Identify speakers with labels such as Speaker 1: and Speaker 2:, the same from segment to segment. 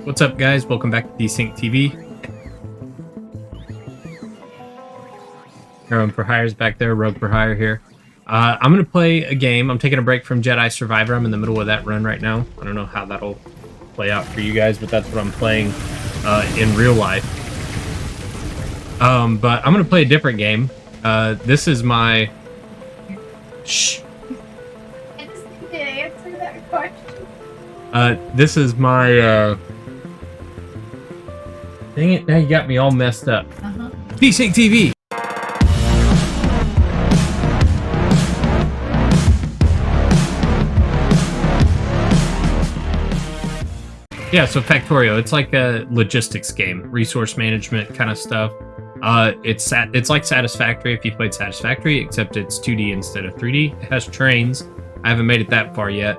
Speaker 1: What's up, guys? Welcome back to Desync TV. Heroin for Hire's back there, Rogue for Hire here. I'm going to play a game. I'm taking a break from Jedi Survivor. I'm in the middle of that run right now. I don't know how that'll play out for you guys, but that's what I'm playing in real life. But I'm going to play a different game. This is my... Shh.
Speaker 2: I just need to answer that question.
Speaker 1: This is my... Dang it, now you got me all messed up. Desync TV! Yeah, so Factorio, it's like a logistics game, resource management kind of stuff. It's like Satisfactory if you played Satisfactory, except it's 2D instead of 3D. It has trains. I haven't made it that far yet.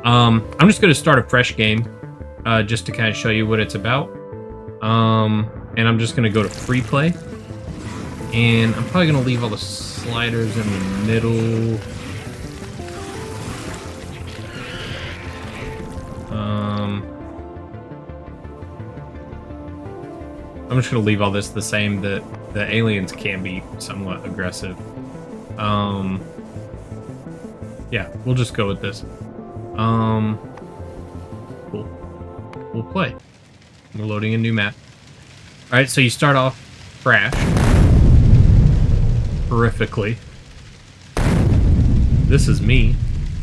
Speaker 1: I'm just going to start a fresh game, just to kind of show you what it's about. And I'm just going to go to free play. And I'm probably going to leave all the sliders in the middle. I'm just going to leave all this the same. The aliens can be somewhat aggressive. Yeah, we'll just go with this. Cool. We'll play. We're loading a new map. Alright, so you start off crash. Horrifically. This is me.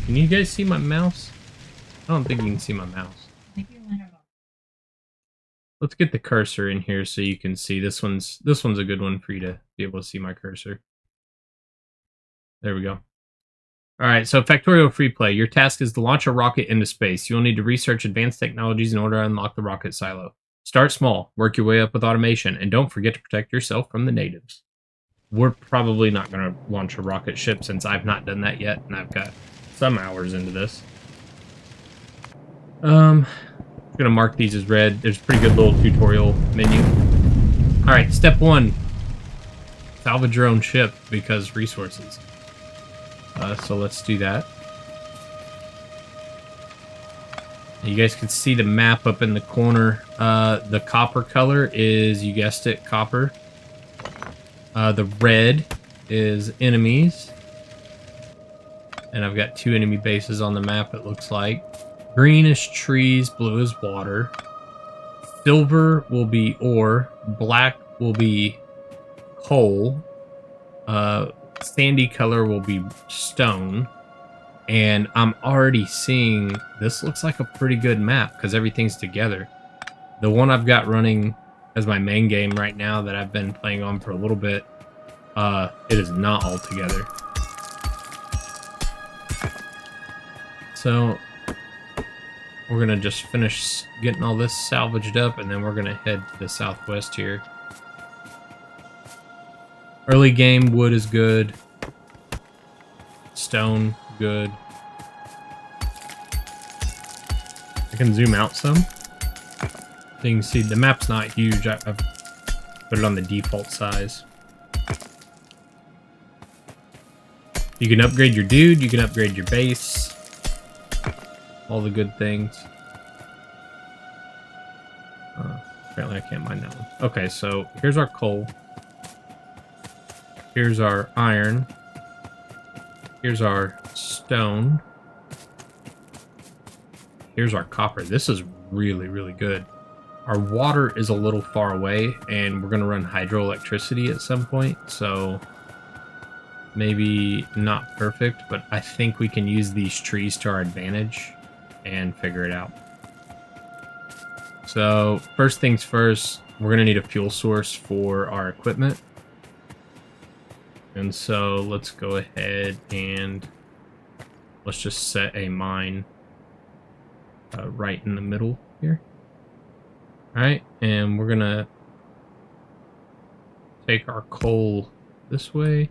Speaker 1: Can you guys see my mouse? I don't think you can see my mouse. Let's get the cursor in here so you can see. This one's a good one for you to be able to see my cursor. There we go. Alright, so Factorio Free Play. Your task is to launch a rocket into space. You'll need to research advanced technologies in order to unlock the rocket silo. Start small, work your way up with automation, and don't forget to protect yourself from the natives. We're probably not going to launch a rocket ship since I've not done that yet, and I've got some hours into this. I'm going to mark these as red. There's a pretty good little tutorial menu. Alright, step 1. Salvage your own ship, because resources. So let's do that. You guys can see the map up in the corner. The copper color is, you guessed it, copper. The red is enemies. And I've got 2 enemy bases on the map, it looks like. Green is trees, blue is water. Silver will be ore. Black will be coal. Sandy color will be stone. And I'm already seeing, this looks like a pretty good map because everything's together. The one I've got running as my main game right now that I've been playing on for a little bit, it is not all together. So we're going to just finish getting all this salvaged up, and then we're going to head to the southwest here. Early game, wood is good. Stone, good. I can zoom out some. So you can see the map's not huge. I've put it on the default size. You can upgrade your dude, you can upgrade your base. All the good things. Apparently I can't mine that one. Okay, so here's our coal. Here's our iron. Here's our stone. Here's our copper. This is really, really good. Our water is a little far away, and we're going to run hydroelectricity at some point, so maybe not perfect, but I think we can use these trees to our advantage and figure it out. So, first things first, we're going to need a fuel source for our equipment. And so let's go ahead and let's just set a mine right in the middle here. Alright, and we're gonna take our coal this way.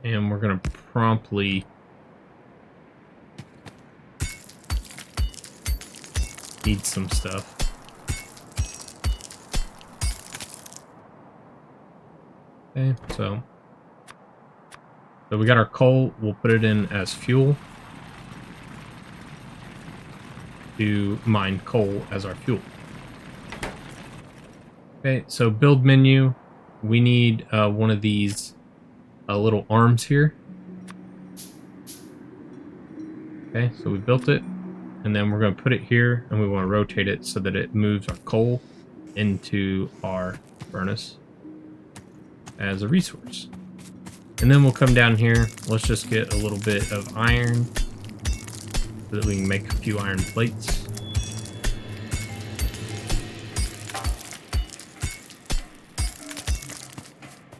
Speaker 1: And we're gonna promptly need some stuff. Okay, so So we got our coal. We'll put it in as fuel to mine coal as our fuel. Okay, so build menu. We need one of these little arms here. Okay, so we built it. And then we're going to put it here, and we want to rotate it so that it moves our coal into our furnace as a resource. And then we'll come down here. Let's just get a little bit of iron so that we can make a few iron plates.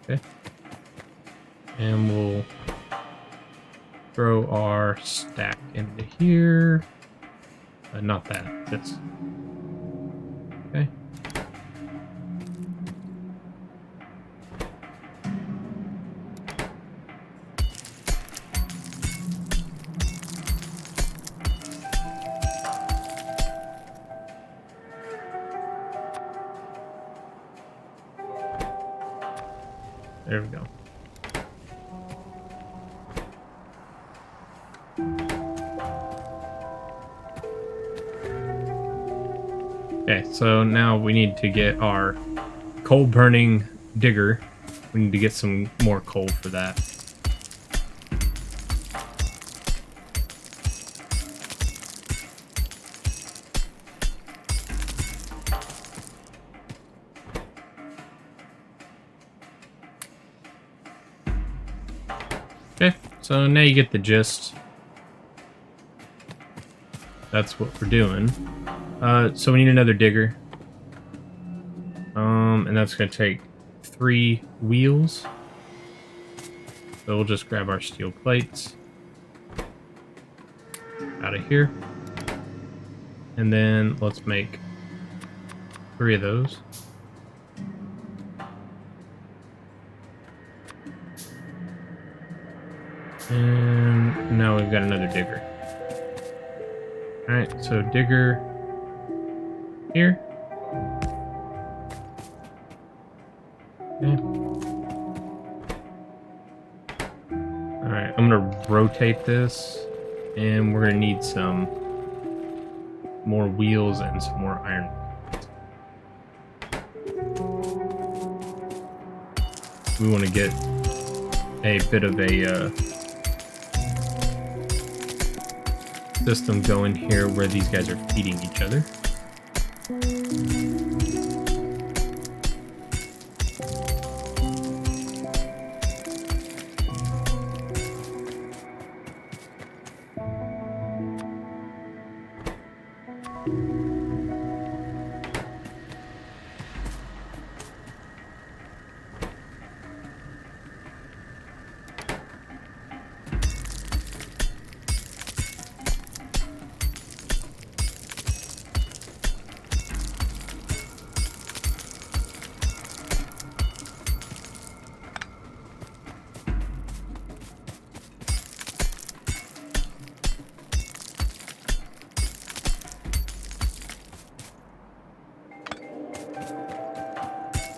Speaker 1: Okay. And we'll throw our stack into here. Not that. This. Okay. There we go. Okay, so now we need to get our coal burning digger. We need to get some more coal for that. Okay, so now you get the gist. That's what we're doing. So we need another digger. And that's going to take 3 wheels. So we'll just grab our steel plates out of here. And then let's make 3 of those. And now we've got another digger. Alright, so digger here. Okay. Alright, I'm going to rotate this, and we're going to need some more wheels and some more iron. We want to get a bit of a system going here where these guys are feeding each other.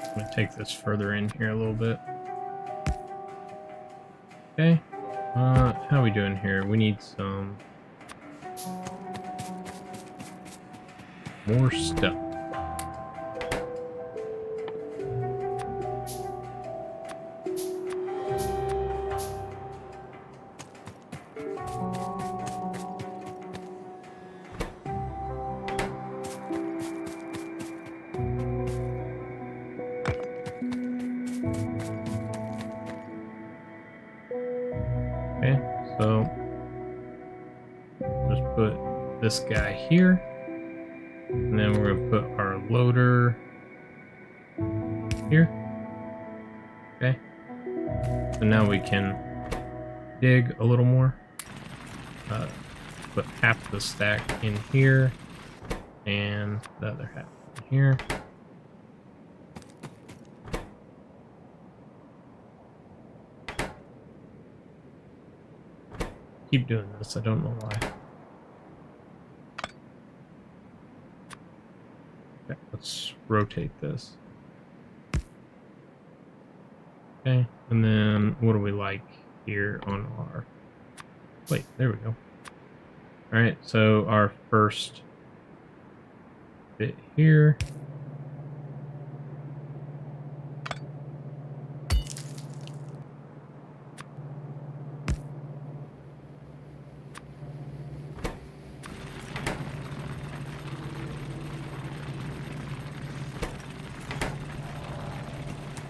Speaker 1: I'm going to take this further in here a little bit. Okay. How are we doing here? We need some more stuff. Okay, so just put this guy here, and then we're going to put our loader here. Okay, so now we can dig a little more. Put half the stack in here, and the other half in here. Keep doing this, I don't know why. Okay, let's rotate this. Okay, and then what do we like? here on our... Wait, there we go. All right, so our first bit here.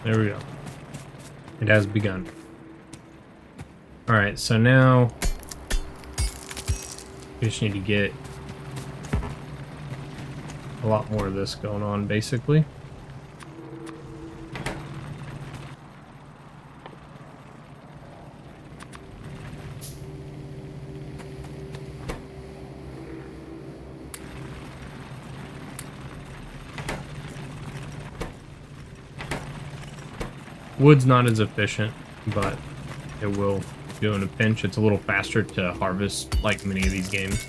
Speaker 1: There we go. It has begun. All right, so now we just need to get a lot more of this going on, basically. Wood's not as efficient, but it will do in a pinch. It's a little faster to harvest, like many of these games.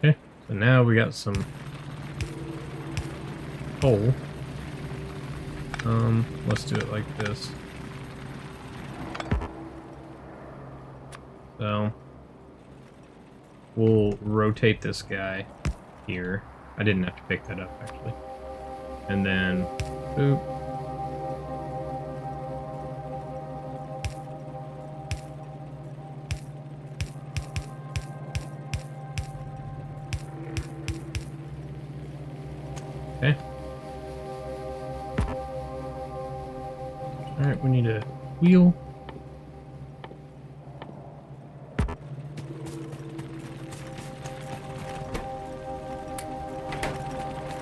Speaker 1: Okay, so now we got some coal. Let's do it like this. So we'll rotate this guy here. I didn't have to pick that up actually. And then boop. Okay. All right, we need a wheel.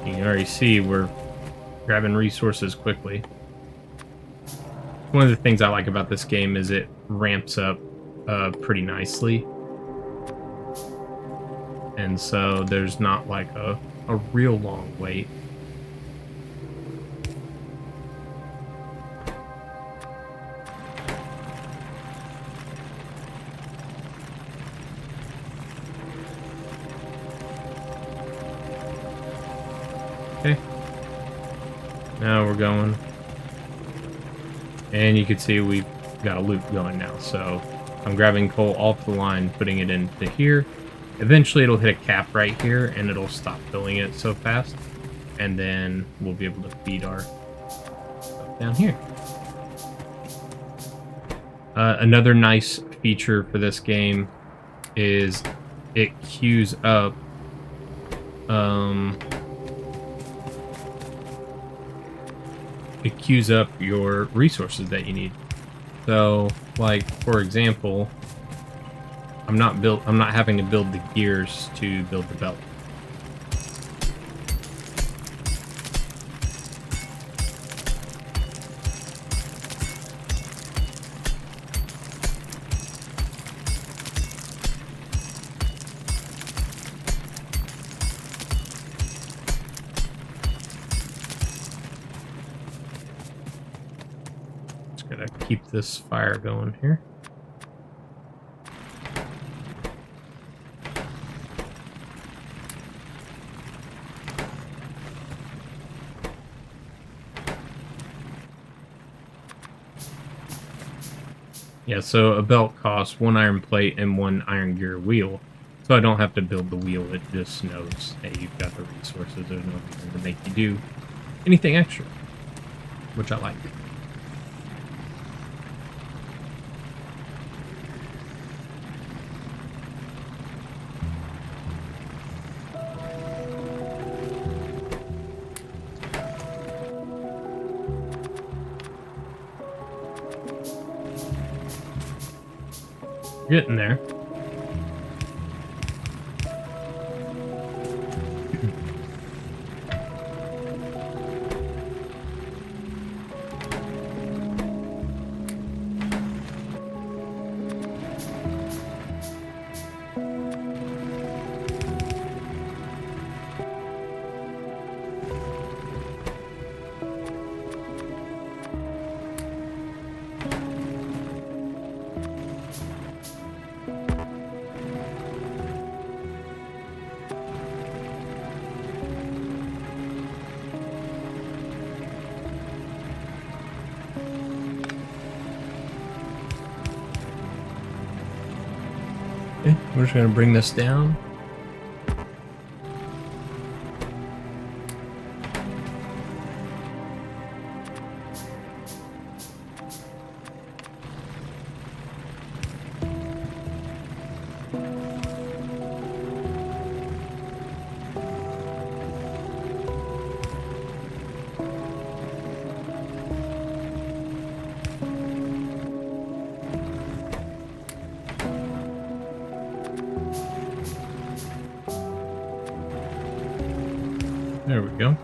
Speaker 1: You can already see we're grabbing resources quickly. One of the things I like about this game is it ramps up pretty nicely. And so there's not like a real long wait. Okay. Now we're going. And you can see we've got a loop going now. So I'm grabbing coal off the line, putting it into here. Eventually it'll hit a cap right here and it'll stop filling it so fast. And then we'll be able to feed our stuff down here. Another nice feature for this game is it queues up your resources that you need. So, like for example, I'm not having to build the gears to build the belt. Just gotta keep this fire going here. Yeah, so a belt costs 1 iron plate and 1 iron gear wheel. So I don't have to build the wheel, it just knows, hey, you've got the resources, there's no reason to make you do anything extra. Which I like. Getting there. Okay, we're just gonna bring this down. There we go.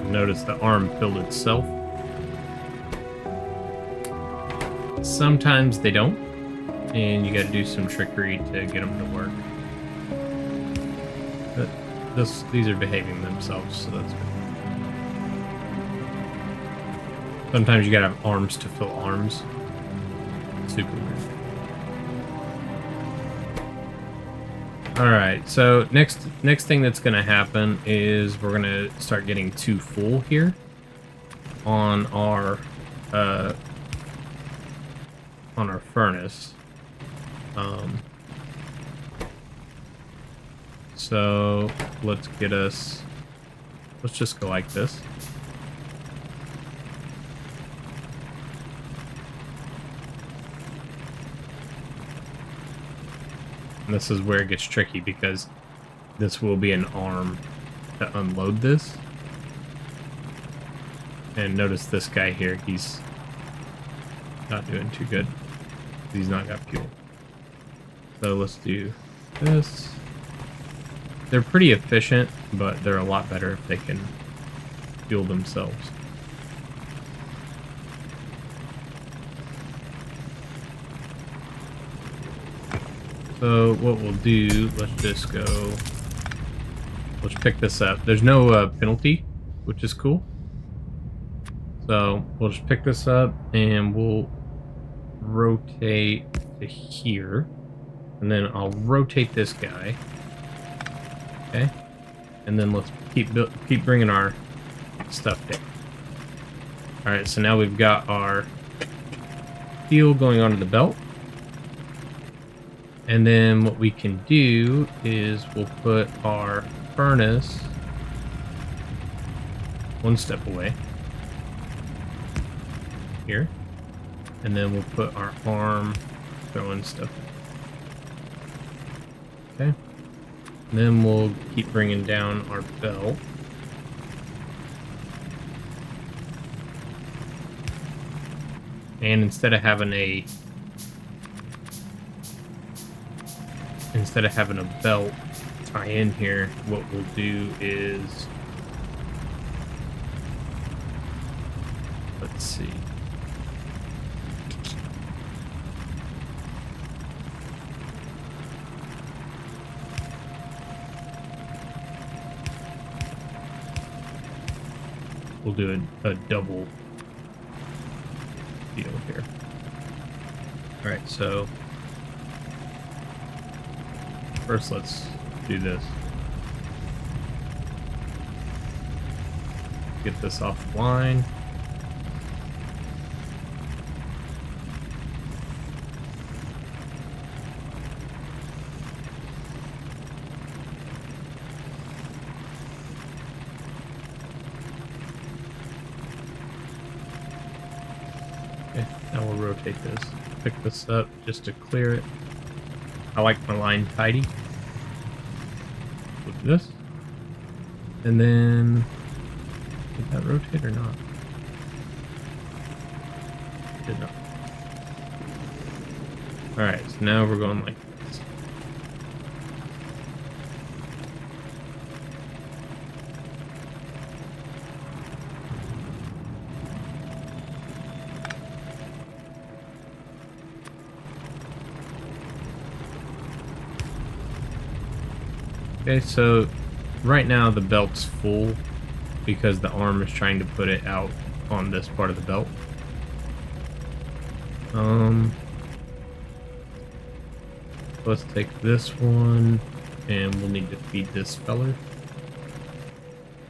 Speaker 1: Notice the arm filled itself. Sometimes they don't, and you got to do some trickery to get them to work. But these are behaving themselves, so that's good. Sometimes you gotta have arms to fill arms. Super weird. Alright, so next thing that's gonna happen is we're gonna start getting too full here on our furnace. So let's just go like this. And this is where it gets tricky because this will be an arm to unload this. And notice this guy here, he's not doing too good. He's not got fuel. So let's do this. They're pretty efficient, but they're a lot better if they can fuel themselves. So what we'll do, let's pick this up. There's no penalty, which is cool. So we'll just pick this up and we'll rotate to here. And then I'll rotate this guy. Okay. And then let's keep bringing our stuff down. Alright, so now we've got our steel going onto the belt. And then what we can do is we'll put our furnace one step away here. And then we'll put our arm throwing stuff in. Okay. And then we'll keep bringing down our belt. And instead of having a belt tie in here, what we'll do is, let's see. We'll do a double deal here. All right, so first let's do this. Get this offline. Okay, now we'll rotate this. Pick this up just to clear it. I like my line tidy. Look at this. And then, did that rotate or not? It did not. Alright, so now we're going like this. Okay, so right now the belt's full because the arm is trying to put it out on this part of the belt. Um, let's take this one, and we'll need to feed this feller.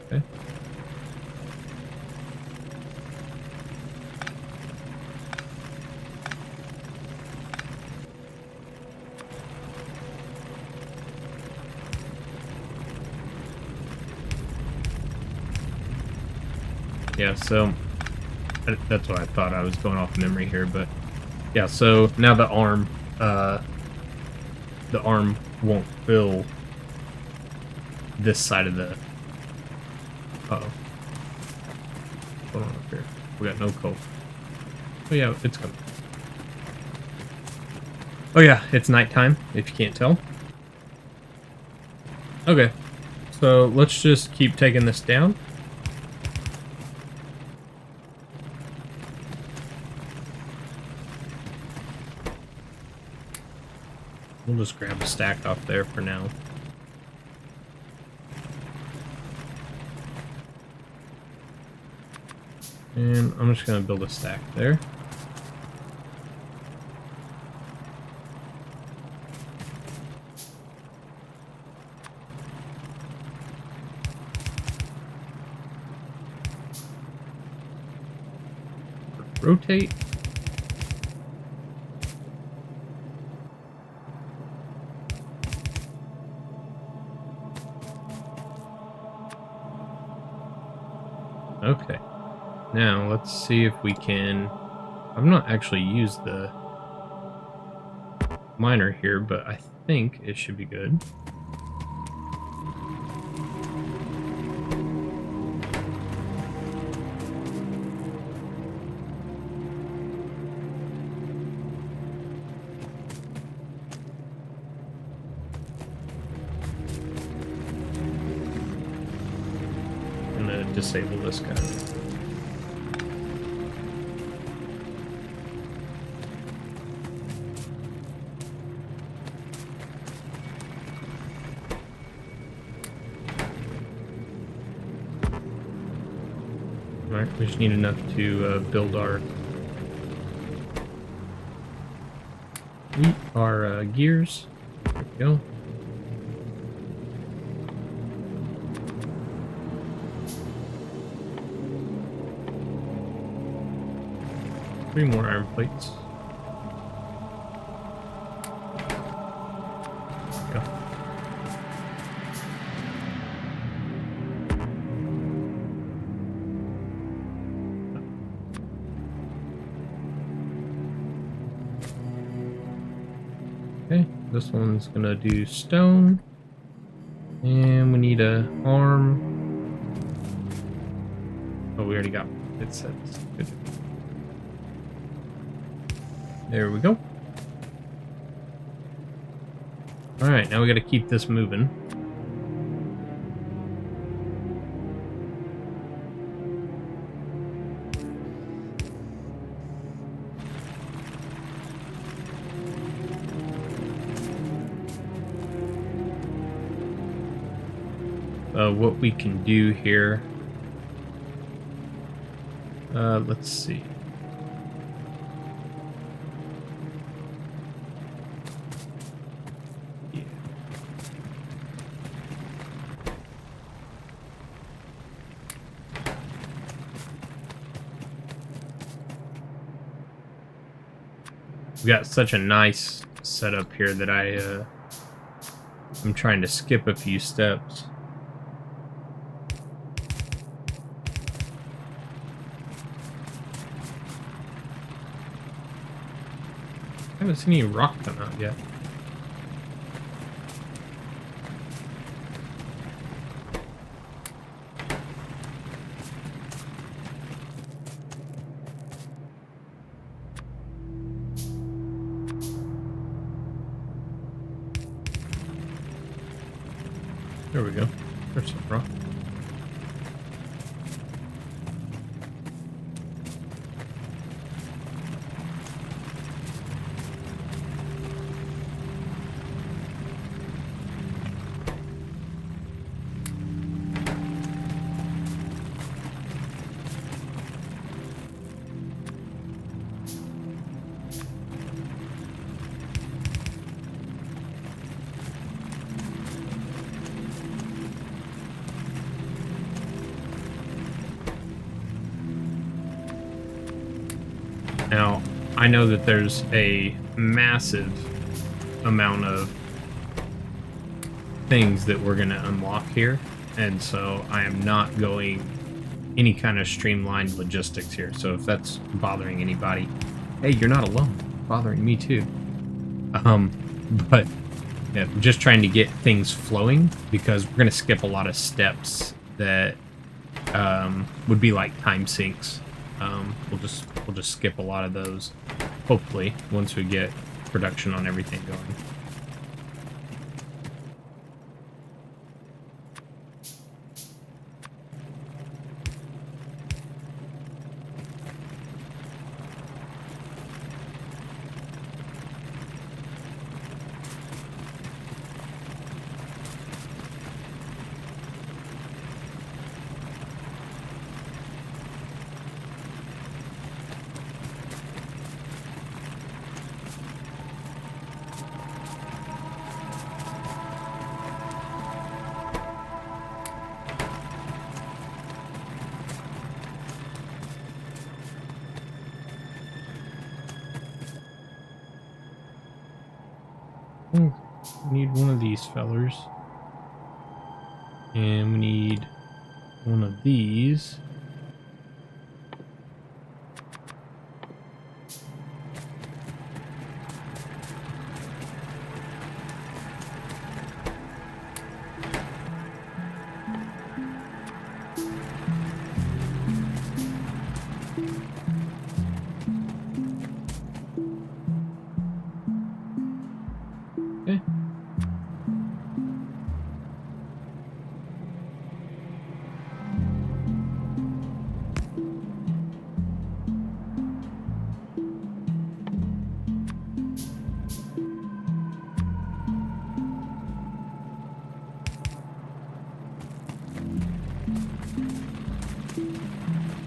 Speaker 1: Okay. Yeah, so that's what I thought. I was going off memory here, but yeah, so now the arm won't fill this side of the... Uh-oh. Hold on up here. We got no coal. Oh yeah, it's coming. Oh yeah, it's nighttime, if you can't tell. Okay, so let's just keep taking this down. We'll just grab a stack off there for now. And I'm just going to build a stack there. Rotate. Okay. Now, let's see if we can... I've not actually used the miner here, but I think it should be good. I'm gonna disable this guy. Alright, we just need enough to build our gears. There we go. Three more iron plates. There we go. Okay, this one's gonna do stone. And we need a arm. Oh, we already got it set. Good. There we go. Alright, now we gotta keep this moving. What we can do here. Let's see. Yeah. We got such a nice setup here that I'm trying to skip a few steps. I haven't seen any rock come out yet. There we go. There's some rock. Now, I know that there's a massive amount of things that we're going to unlock here, and so I am not going any kind of streamlined logistics here. So if that's bothering anybody, hey, you're not alone. It's bothering me too. But yeah, I'm just trying to get things flowing because we're going to skip a lot of steps that would be like time sinks. We'll just skip a lot of those, hopefully, once we get production on everything going. We need one of these fellers. And we need one of these. Okay.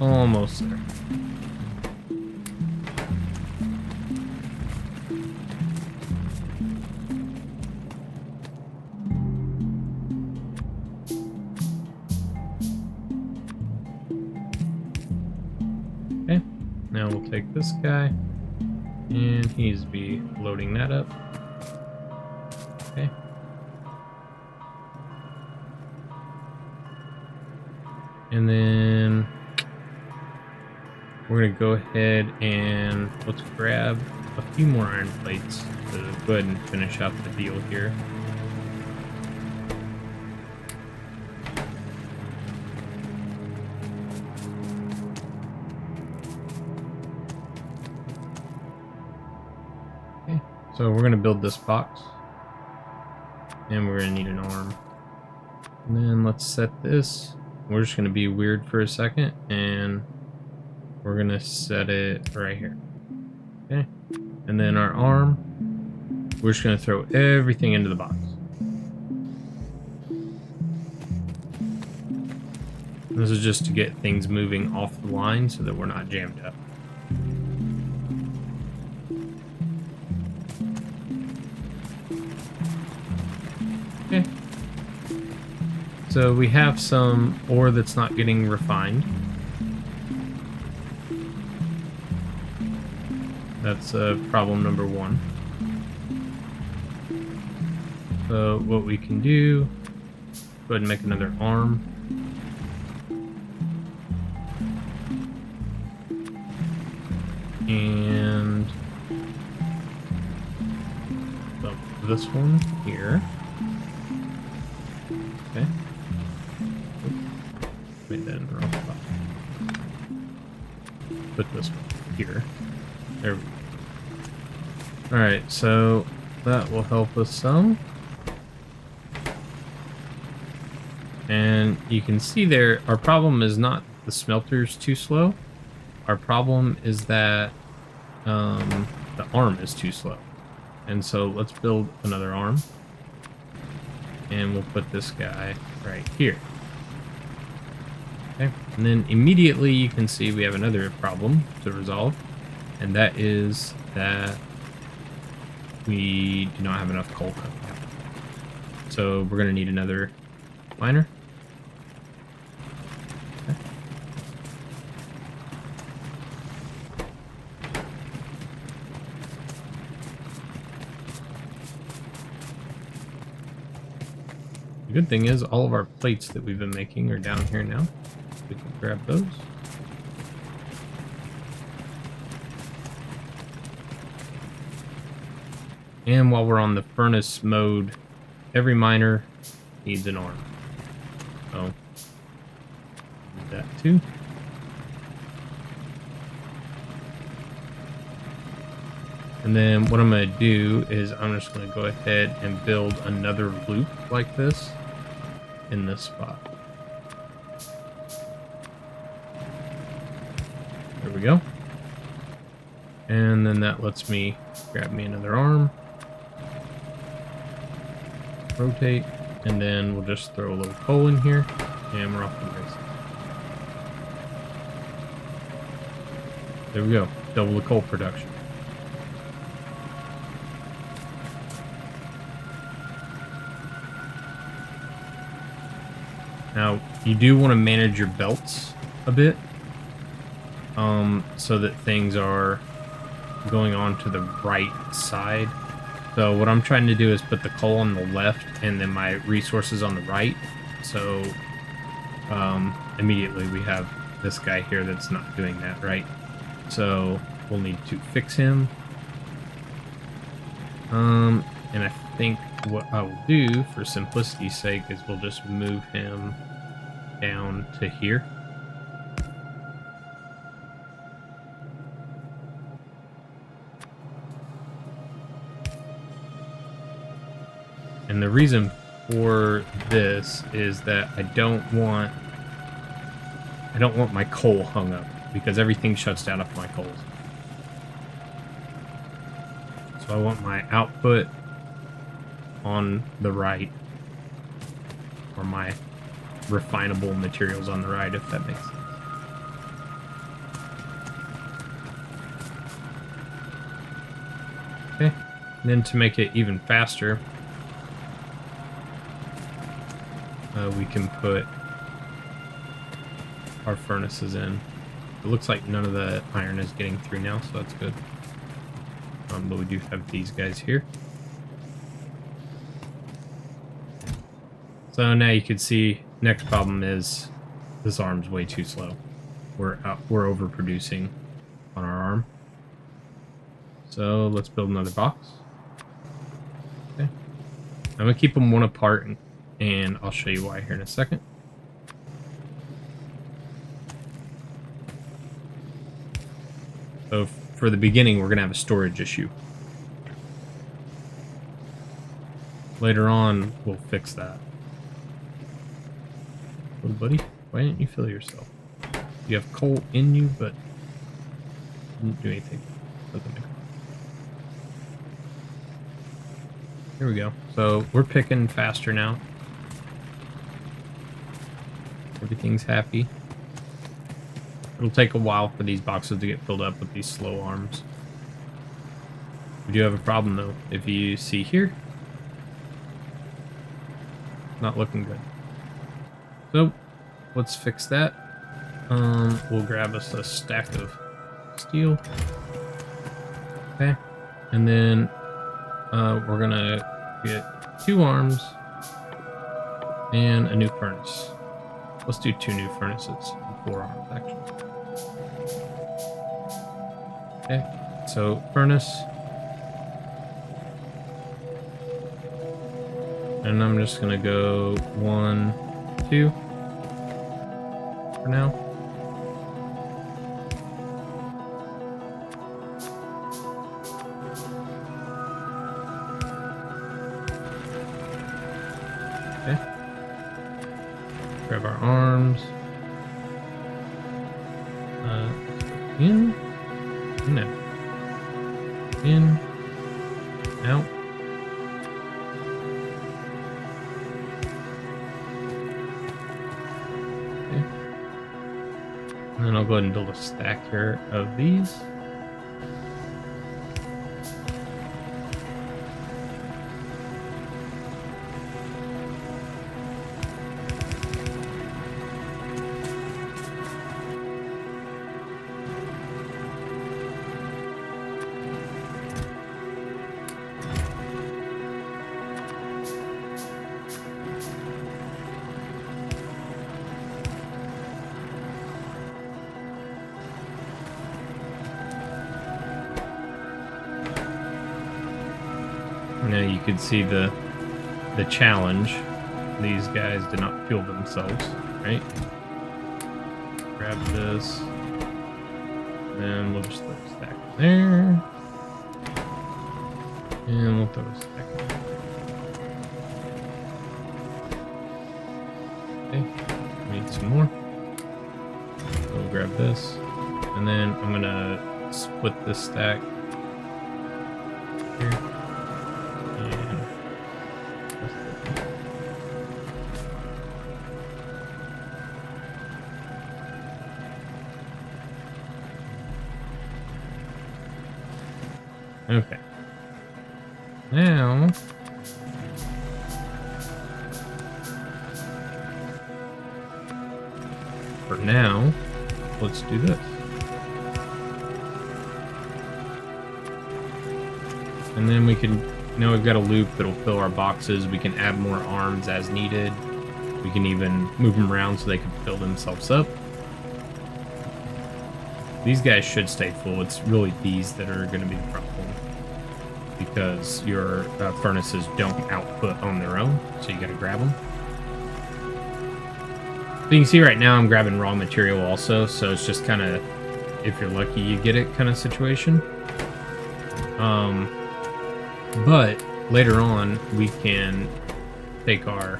Speaker 1: Almost there. Okay, now we'll take this guy, and he needs to be loading that up. Okay. And then we're gonna go ahead and let's grab a few more iron plates to go ahead and finish out the deal here. Okay, so we're gonna build this box, and we're gonna need an arm. And then let's set this. We're just gonna be weird for a second, and we're gonna set it right here. Okay, and then our arm, we're just gonna throw everything into the box. This is just to get things moving off the line so that we're not jammed up. Okay. So we have some ore that's not getting refined. That's problem number one. So what we can do, go ahead and make another arm. And so this one here. Okay. Made that in the wrong spot. Put this one here. There we go. Alright, so that will help us some. And you can see there, our problem is not the smelter's too slow. Our problem is that the arm is too slow. And so let's build another arm. And we'll put this guy right here. Okay, and then immediately you can see we have another problem to resolve. And that is that we do not have enough coal coming out. So we're going to need another miner. Okay. good thing is all of our plates that we've been making are down here now. We can grab those. And while we're on the furnace mode, every miner needs an arm. So, do that too. And then what I'm going to do is I'm just going to go ahead and build another loop like this in this spot. There we go. And then that lets me grab me another arm. Rotate. And then we'll just throw a little coal in here. And we're off to the races. There we go. Double the coal production. Now, you do want to manage your belts a bit, so that things are going on to the right side. So what I'm trying to do is put the coal on the left and then my resources on the right. So immediately we have this guy here that's not doing that, right? So we'll need to fix him. And I think what I will do for simplicity's sake is we'll just move him down to here. And the reason for this is that I don't want my coal hung up because everything shuts down off my coals. So I want my output on the right, or my refinable materials on the right, if that makes sense. Okay, and then to make it even faster, we can put our furnaces in. It looks like none of the iron is getting through now, so that's good. But we do have these guys here. So now you can see, next problem is this arm's way too slow. We're overproducing on our arm. So let's build another box. Okay. I'm gonna keep them one apart, and I'll show you why here in a second. So for the beginning, we're gonna have a storage issue. Later on, we'll fix that. Little buddy, why didn't you fill yourself? You have coal in you, but didn't do anything. Doesn't make sense. Here we go. So we're picking faster now. Everything's happy. It'll take a while for these boxes to get filled up with these slow arms. We do have a problem though. If you see here, not looking good. So let's fix that. We'll grab us a stack of steel. Okay. And then we're gonna get 2 arms and a new furnace. Let's do 2 new furnaces, 4 arms actually. Okay, so furnace. And I'm just gonna go 1, 2 for now. Okay. Grab our arms. In. No. In. Out. Okay. And then I'll go ahead and build a stack here of these. Now you can see the challenge. These guys did not fuel themselves, right? Grab this. Then we'll just throw a stack in there. And we'll throw a stack in there. Okay, we need some more. We'll grab this. And then I'm gonna split this stack here. And okay. Now, for now, let's do this. And then we can, now we've got a loop that'll fill our boxes. We can add more arms as needed. We can even move them around so they can fill themselves up. These guys should stay full. It's really these that are going to be the problem, because your furnaces don't output on their own, so you got to grab them. So you can see right now I'm grabbing raw material also, so it's just kind of, if you're lucky you get it kind of situation. But later on we can take our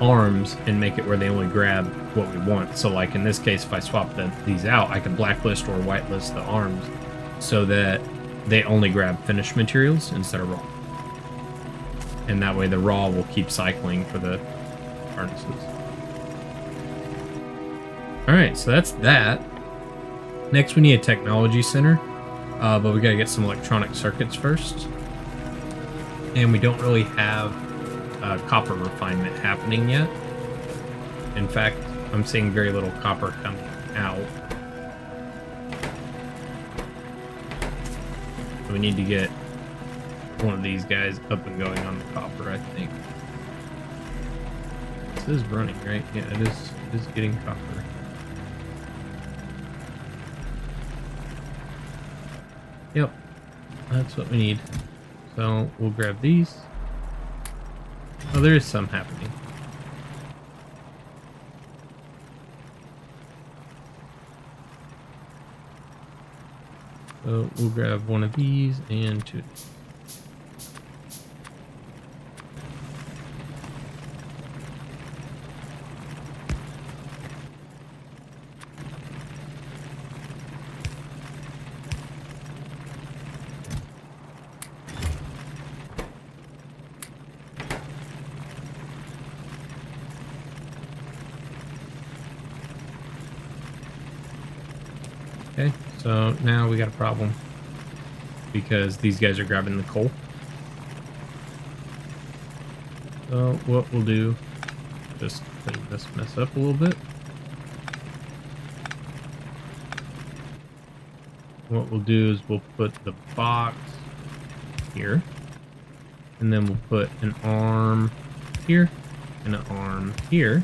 Speaker 1: arms and make it where they only grab what we want. So like in this case, if I swap these out, I can blacklist or whitelist the arms so that they only grab finished materials instead of raw. And that way the raw will keep cycling for the furnaces. Alright, so that's that. Next we need a technology center, but we gotta get some electronic circuits first. And we don't really have copper refinement happening yet. In fact, I'm seeing very little copper coming out. So we need to get one of these guys up and going on the copper, I think. This is running, right? Yeah, it is getting copper. Yep, that's what we need. So we'll grab these. Oh, there is some happening. So we'll grab one of these and two of these. Okay, so now we got a problem because these guys are grabbing the coal. So what we'll do, just clean this mess up a little bit. What we'll do is we'll put the box here, and then we'll put an arm here and an arm here,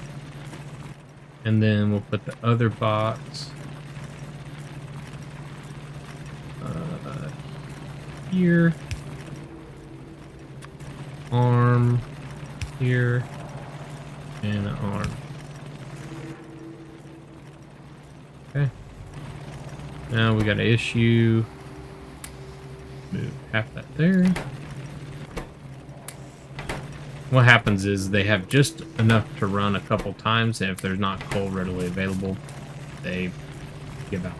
Speaker 1: and then we'll put the other box here, arm here, and an arm. Okay. Now we got an issue. Move half that there. What happens is they have just enough to run a couple times, and if there's not coal readily available, they give out.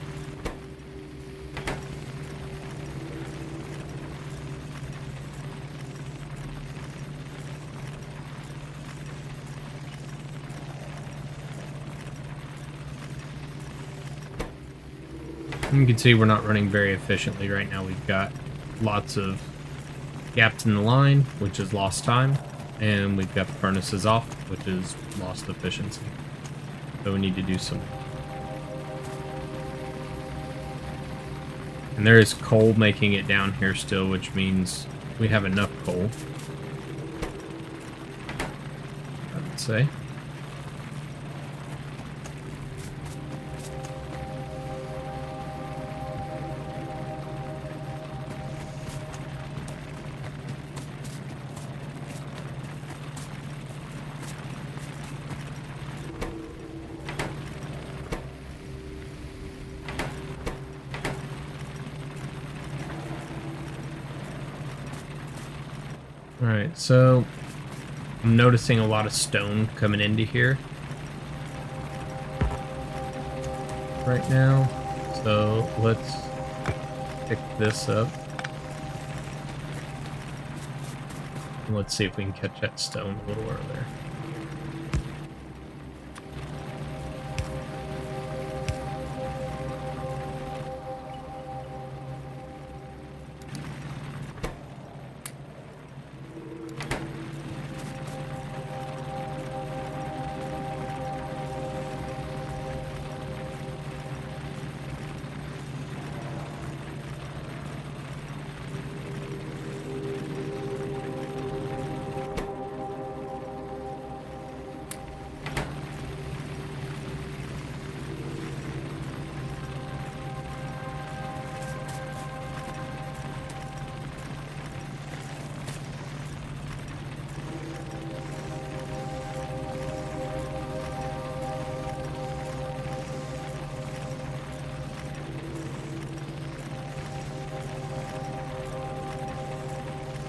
Speaker 1: You can see we're not running very efficiently right now. We've got lots of gaps in the line, which is lost time, and we've got the furnaces off, which is lost efficiency. So we need to do some. And there is coal making it down here still, which means we have enough coal. let's say. Alright, so I'm noticing a lot of stone coming into here right now. So let's pick this up. And let's see if we can catch that stone a little earlier.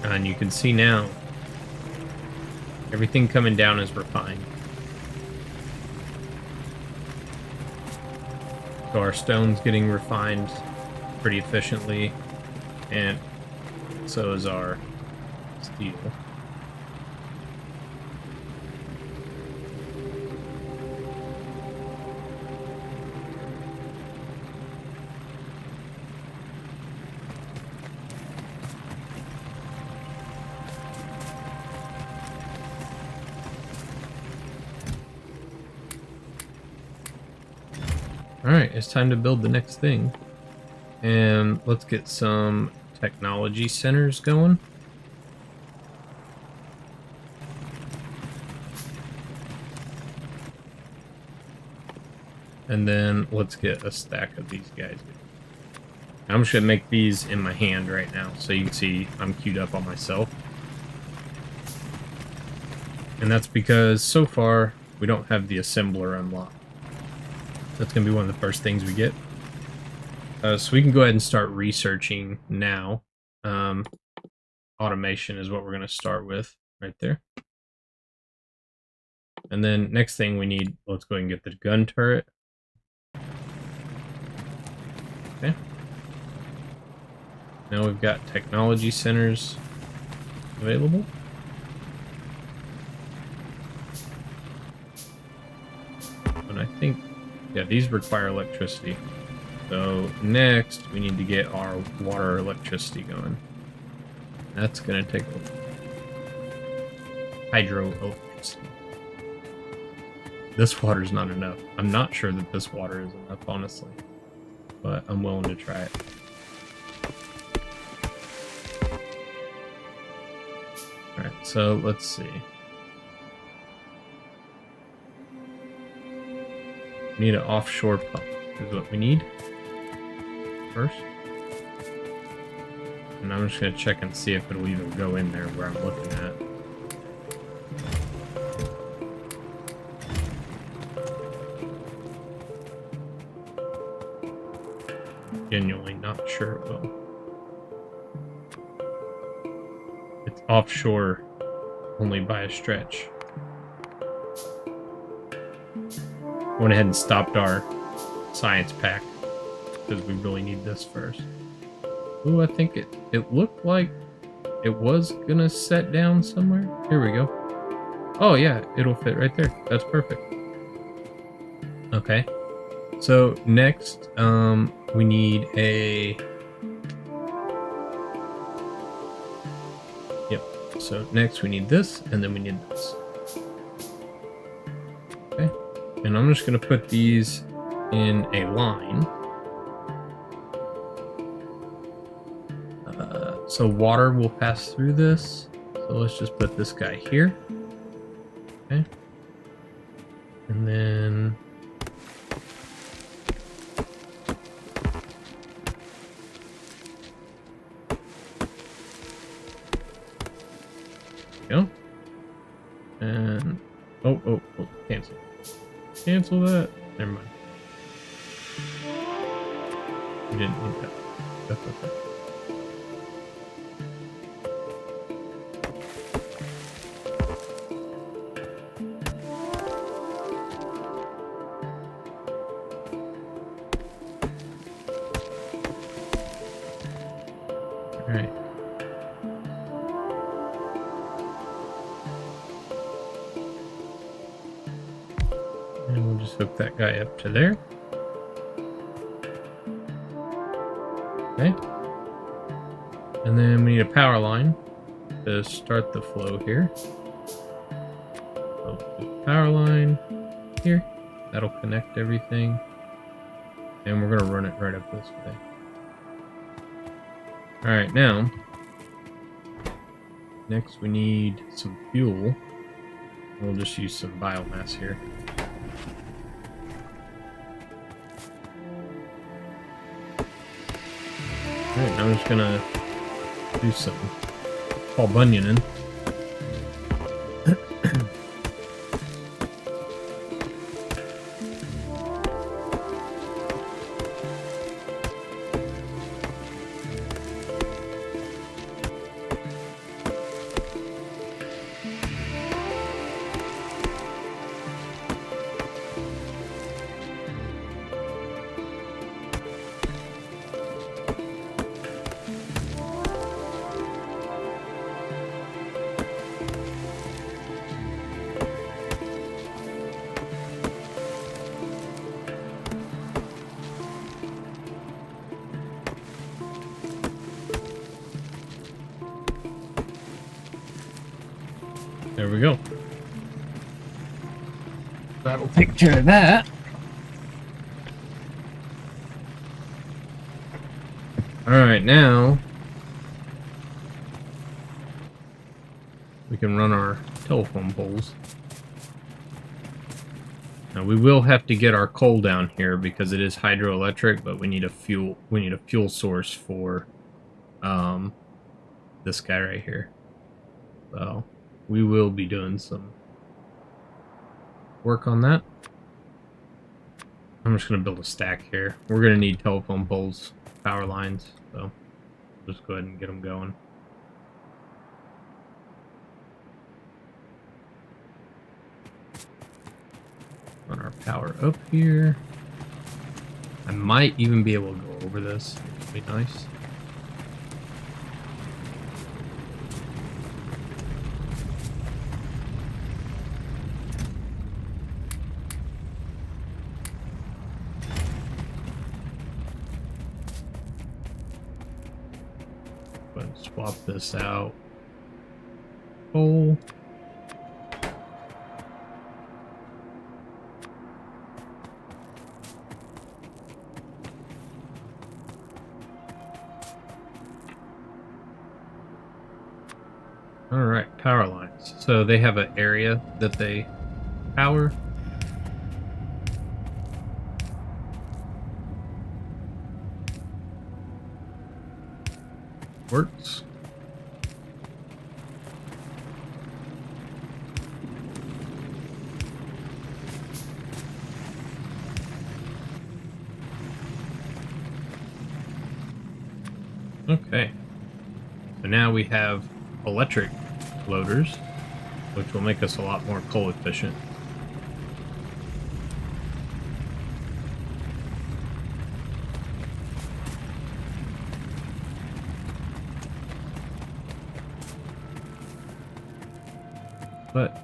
Speaker 1: And you can see now, everything coming down is refined. So our stone's getting refined pretty efficiently, and so is our steel. Alright, it's time to build the next thing. And let's get some technology centers going. And then let's get a stack of these guys. I'm just gonna make these in my hand right now, so you can see I'm queued up on myself. And that's because so far we don't have the assembler unlocked. That's gonna be one of the first things we get. So we can go ahead and start researching now. Automation is what we're gonna start with right there. And then next thing we need, let's go ahead and get the gun turret. Okay. Now we've got technology centers available. And I think, yeah, these require electricity. So next we need to get our water electricity going. That's gonna take hydro electricity. This water's not enough. I'm not sure that this water is enough, honestly. But I'm willing to try it. Alright, so let's see. We need an offshore pump, is what we need first. And I'm just gonna check and see if it'll even go in there where I'm looking at. Genuinely not sure it will. It's offshore only by a stretch. Went ahead and stopped our science pack because we really need this first. Ooh, I think it looked like it was gonna set down somewhere. Here we go. Oh yeah, it'll fit right there. That's perfect. Okay. So next, we need a... Yep. So next we need this, and then we need this. Okay. And I'm just gonna put these in a line. So water will pass through this. So let's just put this guy here. Okay. And then go. And oh, cancel. Cancel that. Never mind. You didn't need that. That's okay. Alright. And we'll just hook that guy up to there. Okay. And then we need a power line to start the flow here. So power line here. That'll connect everything. And we're going to run it right up this way. Alright, now, next we need some fuel. We'll just use some biomass here. Alright, now I'm just gonna do some Paul Bunyaning. There we go. That'll take care of that. Alright, now we can run our telephone poles. Now we will have to get our coal down here because it is hydroelectric, but we need a fuel source for this guy right here. So we will be doing some work on that. I'm just going to build a stack here. We're going to need telephone poles, power lines, so just go ahead and get them going. Run our power up here. I might even be able to go over this. It'd be nice. Go ahead and swap this out. Coal. Alright, power lines. So they have an area that they power. Works. Okay. So now we have electric loaders, which will make us a lot more coal efficient. But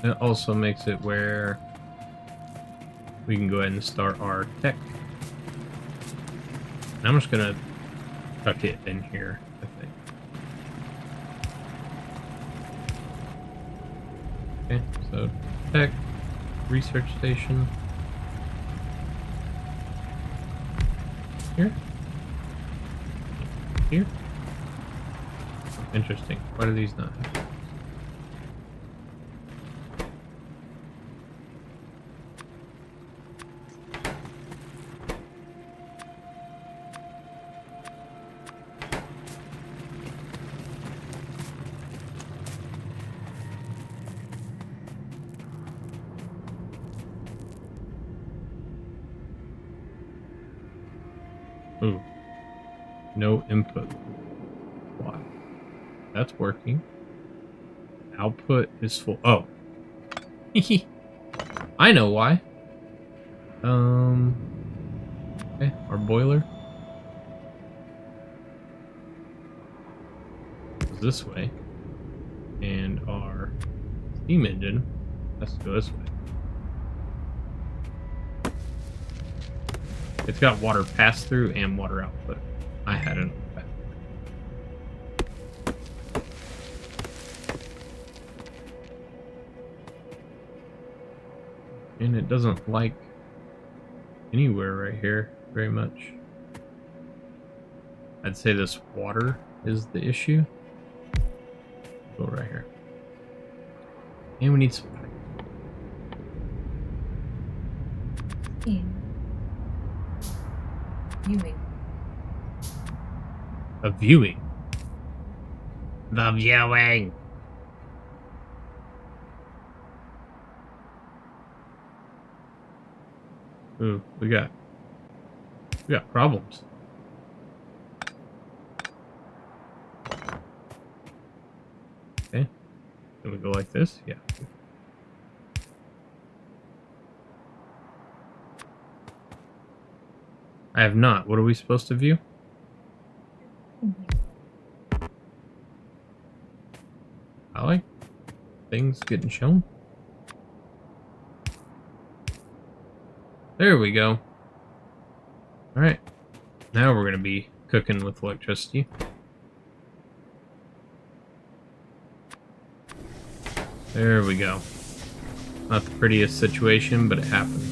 Speaker 1: it also makes it where we can go ahead and start our tech. And I'm just gonna tuck it in here, I think. Okay, so tech, research station. Here? Here? Interesting. Why do these not have? No input. Why? That's working. Output is full. Oh. I know why. Okay, our boiler goes this way. And our steam engine has to go this way. It's got water pass through and water output. I had it. And it doesn't like anywhere right here very much. I'd say this water is the issue. Go right here. And we need some pipe.
Speaker 2: Viewing.
Speaker 1: A viewing. The viewing. Ooh, we got problems. Okay. Can we go like this? Yeah. I have not. What are we supposed to view? I like things getting shown. There we go. Alright. Now we're going to be cooking with electricity. There we go. Not the prettiest situation, but it happened.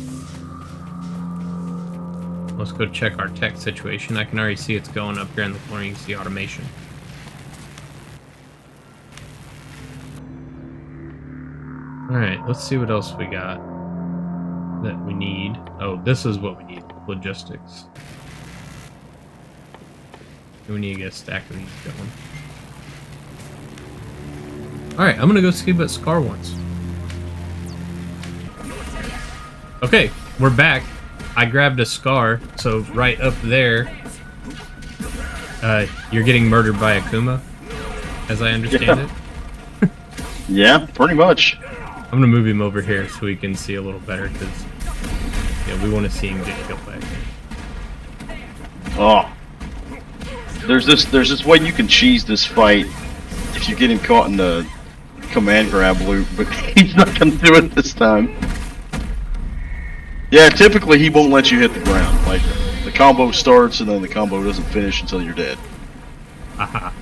Speaker 1: Let's go check our tech situation. I can already see it's going up here in the corner. You can see automation. Alright, let's see what else we got that we need. Oh, this is what we need. Logistics. We need to get a stack of these going. Alright, I'm gonna go see what Scar wants. Okay, we're back. I grabbed a Scar, so right up there, you're getting murdered by Akuma, as I understand it.
Speaker 3: Yeah, pretty much.
Speaker 1: I'm gonna move him over here so we can see a little better, because we want to see him get killed back here.
Speaker 3: Oh. There's this way you can cheese this fight if you get him caught in the command grab loop, but he's not gonna do it this time. Yeah, typically he won't let you hit the ground. Like, the combo starts and then the combo doesn't finish until you're dead.
Speaker 1: Aha.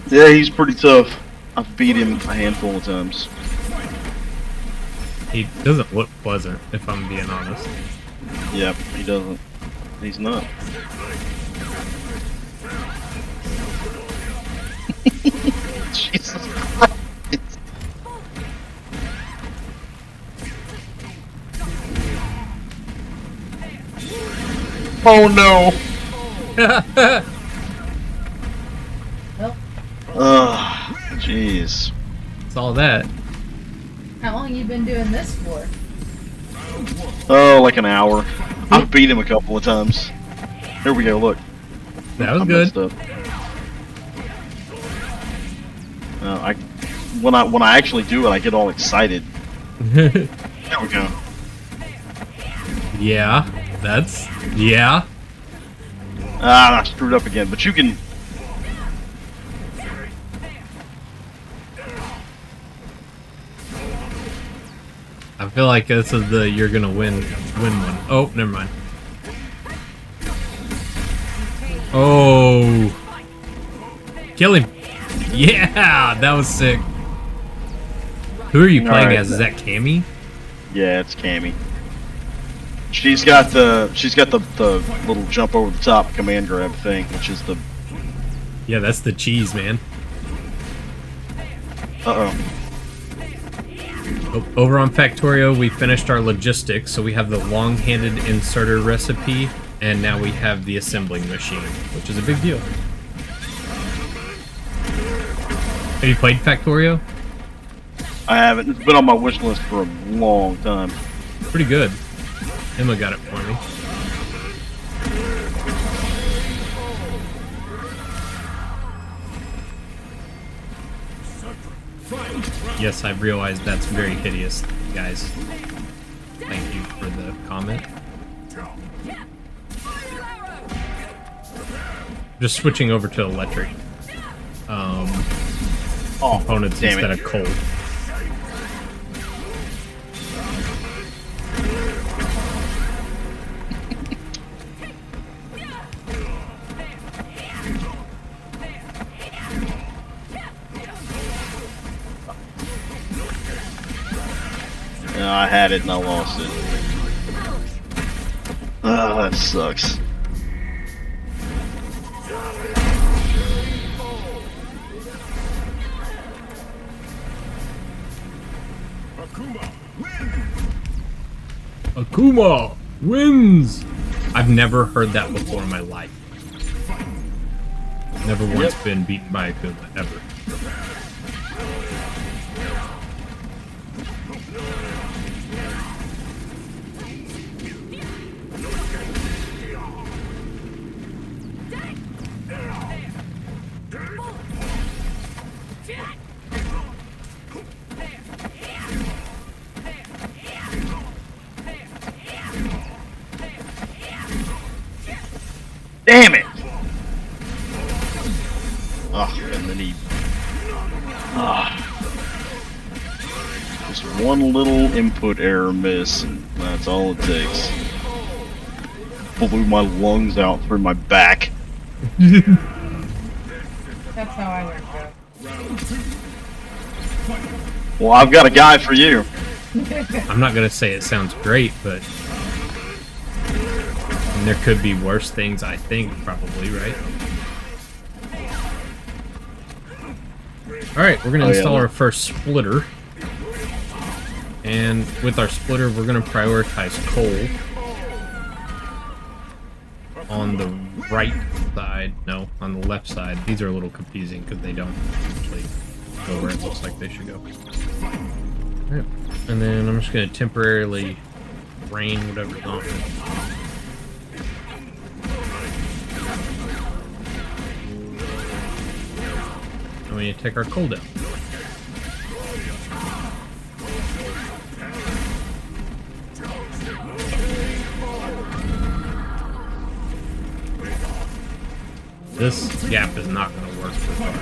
Speaker 3: Yeah, he's pretty tough. I've beat him a handful of times.
Speaker 1: He doesn't look pleasant, if I'm being honest.
Speaker 3: Yep, he doesn't. He's not. Jesus Christ. Oh no!
Speaker 2: Well,
Speaker 3: Jeez.
Speaker 1: It's all that.
Speaker 2: how long you been doing this for?
Speaker 3: Oh, like an hour. I've beat him a couple of times. Here we go, look.
Speaker 1: That was
Speaker 3: I
Speaker 1: good.
Speaker 3: messed up. When I actually do it, I get all excited. There we go.
Speaker 1: Yeah, yeah.
Speaker 3: Ah, I screwed up again, but you can...
Speaker 1: I feel like this is the you're gonna win one. Oh, never mind. Oh, kill him! Yeah, that was sick. Who are you playing
Speaker 3: Alright.
Speaker 1: as? Is that Cammy?
Speaker 3: Yeah, it's Cammy. She's got the little jump over the top command grab thing, which is the...
Speaker 1: Yeah, that's the cheese, man.
Speaker 3: Uh-oh.
Speaker 1: Over on Factorio, we finished our logistics, so we have the long-handed inserter recipe, and now we have the assembling machine, which is a big deal. Have you played Factorio?
Speaker 3: I haven't. It's been on my wish list for a long time.
Speaker 1: Pretty good. Emma got it for me. Yes, I realize that's very hideous, guys. Thank you for the comment. Just switching over to electric components instead of cold.
Speaker 3: No, I had it and I lost it. Oh, that sucks.
Speaker 1: Akuma wins! I've never heard that before in my life. Never once been beaten by Akuma, ever.
Speaker 3: Damn it! Ugh, and then he... Just one little input error miss, and that's all it takes. Blew my lungs out through my back.
Speaker 2: That's how I learned to.
Speaker 3: Well, I've got a guy for you.
Speaker 1: I'm not gonna say it sounds great, but there could be worse things, I think, probably, right? Alright, we're gonna install our first splitter. And with our splitter, we're gonna prioritize coal. On the right side, no, on the left side. These are a little confusing because they don't actually go where it looks like they should go. Alright, and then I'm just gonna temporarily drain whatever's on it. And we need to take our coal down. This gap is not going to work so far.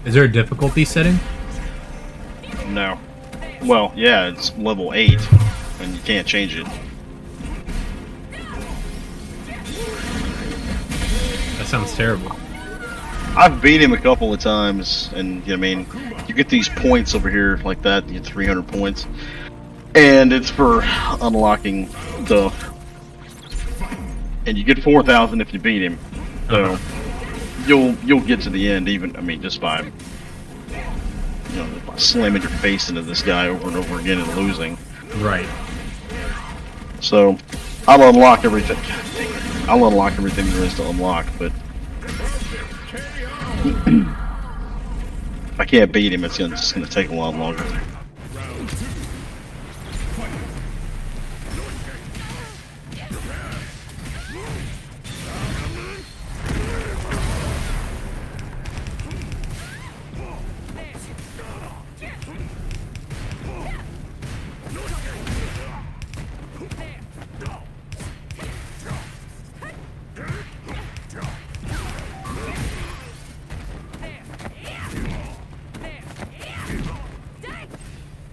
Speaker 1: Is there a difficulty setting?
Speaker 3: No. Well, yeah, it's level 8, and you can't change it.
Speaker 1: That sounds terrible.
Speaker 3: I've beat him a couple of times, and I mean, you get these points over here like that, you get 300 points, and it's for unlocking stuff. And you get 4,000 if you beat him, so you'll get to the end even. I mean, just by by slamming your face into this guy over and over again and losing.
Speaker 1: Right.
Speaker 3: So I'll unlock everything. God dang it. I'll unlock everything there is to unlock, but if I can't beat him, it's just gonna take a lot longer.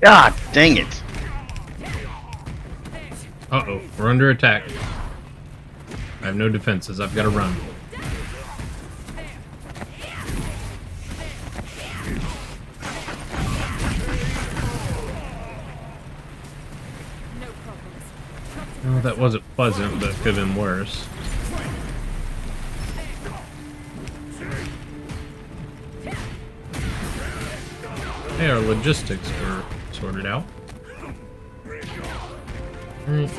Speaker 3: God dang it!
Speaker 1: Uh-oh, we're under attack. I have no defenses, I've got to run. Well, that wasn't pleasant, but it could have been worse. Hey, our logistics were sorted out. Alright.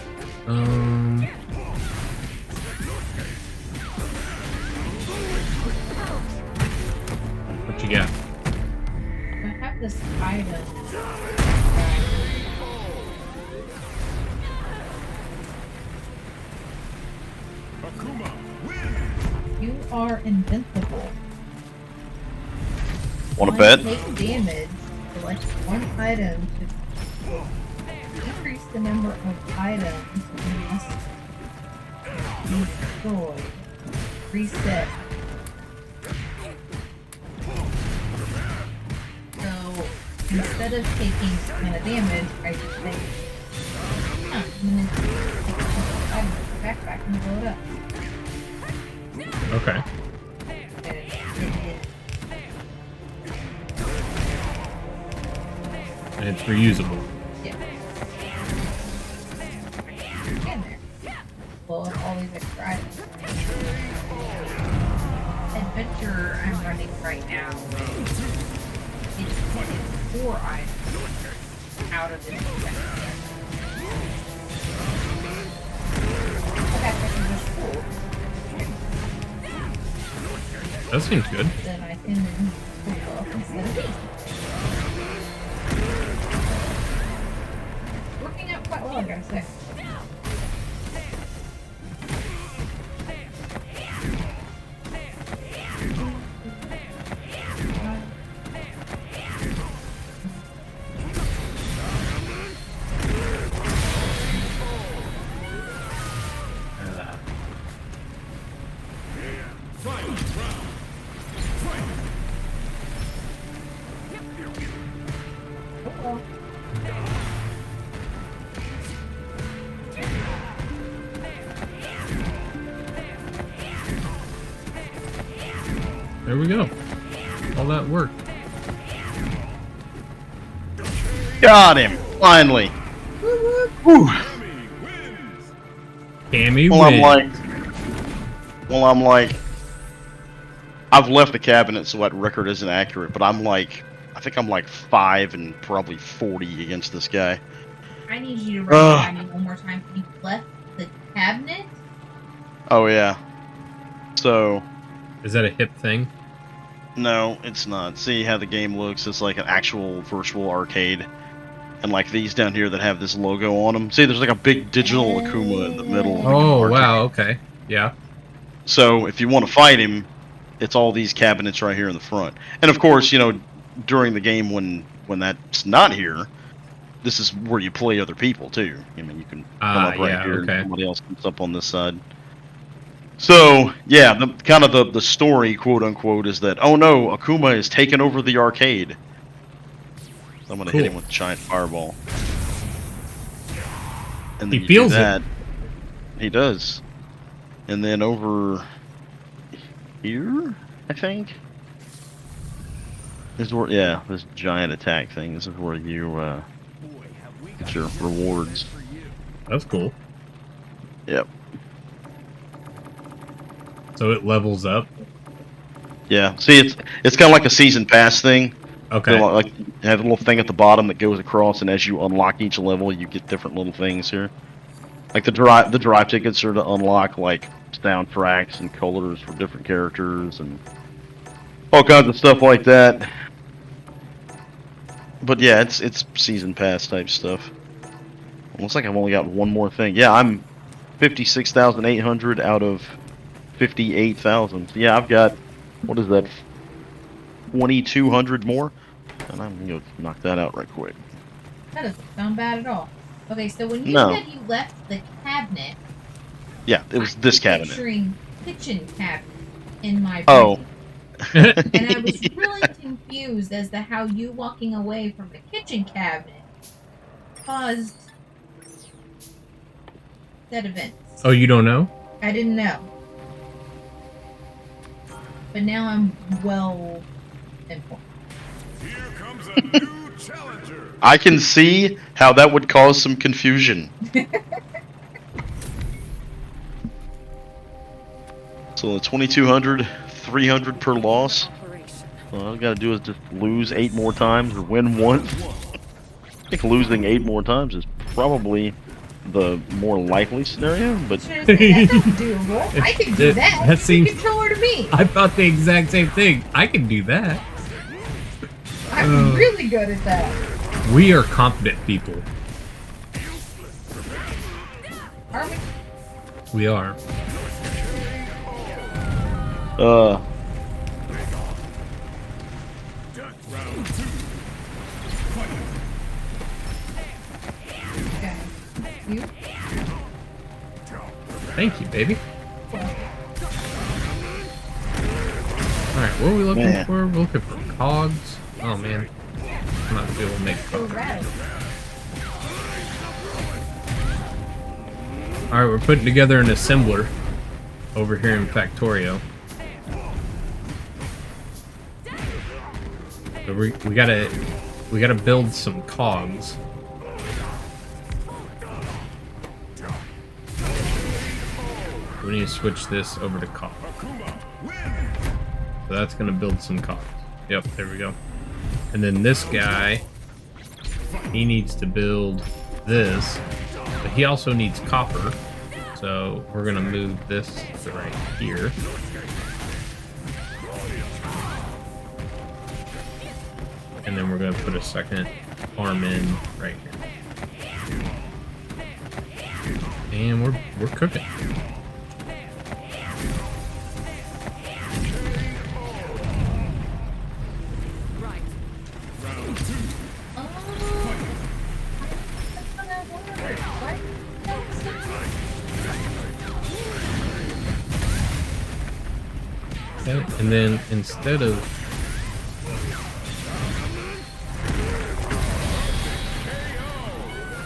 Speaker 2: You are invincible.
Speaker 3: Want to
Speaker 2: When
Speaker 3: bet?
Speaker 2: you take damage, select one item to decrease the number of items you must be destroyed. Reset. So instead of taking a ton of damage, I just say, I'm gonna take a item out of the backpack and blow it up.
Speaker 1: Okay. And it's reusable.
Speaker 2: Yeah. In there. Well, all these extra items. Adventure I'm running right now. It's 4 items out of this.
Speaker 1: That seems good.
Speaker 2: Then I can pull off instead of these. Working out quite well, I gotta say.
Speaker 1: There we go. All that work.
Speaker 3: Got him! Finally! Whew.
Speaker 1: Cammy
Speaker 3: Well, I'm like, I've left the cabinet so that record isn't accurate, but I'm like, I think I'm like 5 and probably 40 against this guy.
Speaker 2: I need you to run by me one more time. You left the cabinet?
Speaker 3: Oh yeah. So,
Speaker 1: Is that a hip thing?
Speaker 3: no, it's not. See how the game looks? It's like an actual virtual arcade. And like these down here that have this logo on them. See, there's like a big digital Akuma in the middle. Like
Speaker 1: Oh, wow, okay. Yeah.
Speaker 3: So if you want to fight him, it's all these cabinets right here in the front. And of course, you know, during the game when that's not here, this is where you play other people too. I mean, you can come up right here and somebody else comes up on this side. So, yeah, the story, quote unquote, is that, oh no, Akuma is taking over the arcade. So I'm going to hit him with a giant fireball. And then
Speaker 1: He feels
Speaker 3: it. He does. And then over here, I think, is where, yeah, this giant attack thing. This is where you get your rewards.
Speaker 1: That's cool.
Speaker 3: Yep.
Speaker 1: So it levels up.
Speaker 3: Yeah. See, it's kind of like a season pass thing.
Speaker 1: Okay.
Speaker 3: So, like, you have a little thing at the bottom that goes across, and as you unlock each level, you get different little things here. Like the drive tickets are to unlock like soundtracks and colors for different characters and all kinds of stuff like that. But yeah, it's season pass type stuff. Looks like I've only got one more thing. Yeah, I'm 56,800 out of 58,000. So yeah, I've got, what is that, 2,200 more? And I'm gonna knock that out right quick.
Speaker 2: That doesn't sound bad at all. Okay, so when you said you left the cabinet,
Speaker 3: yeah, it was this cabinet.
Speaker 2: Picturing kitchen cabinet in my brain.
Speaker 3: Oh.
Speaker 2: And I was really confused as to how you walking away from the kitchen cabinet caused that event.
Speaker 1: Oh, you don't know?
Speaker 2: I didn't know. But now I'm well informed.
Speaker 4: Here comes a new challenger.
Speaker 3: I can see how that would cause some confusion. So the 2,200, 300 per loss. So all I gotta do is just lose 8 more times or win once. I think losing 8 more times is probably the more likely scenario, but
Speaker 2: That's not doable. I can do that.
Speaker 1: That seems.
Speaker 2: Controller to me.
Speaker 1: I thought the exact same thing. I can do that.
Speaker 2: I'm really good at that.
Speaker 1: We are competent people.
Speaker 2: Are we?
Speaker 1: We are.
Speaker 3: Uh,
Speaker 2: Okay. You?
Speaker 1: Thank you, baby. Alright, what are we looking
Speaker 3: Man.
Speaker 1: for? We're looking for cogs. Oh man. I'm not gonna be able to make
Speaker 2: Oh,
Speaker 1: cogs.
Speaker 2: right.
Speaker 1: Alright, we're putting together an assembler over here in Factorio. So we gotta build some cogs. We need to switch this over to cogs. So that's gonna build some cogs. Yep, there we go. And then this guy, he needs to build this, but he also needs copper. So we're gonna move this to right here. And then we're gonna put a second arm in right here. And we're cooking. Okay, and then instead of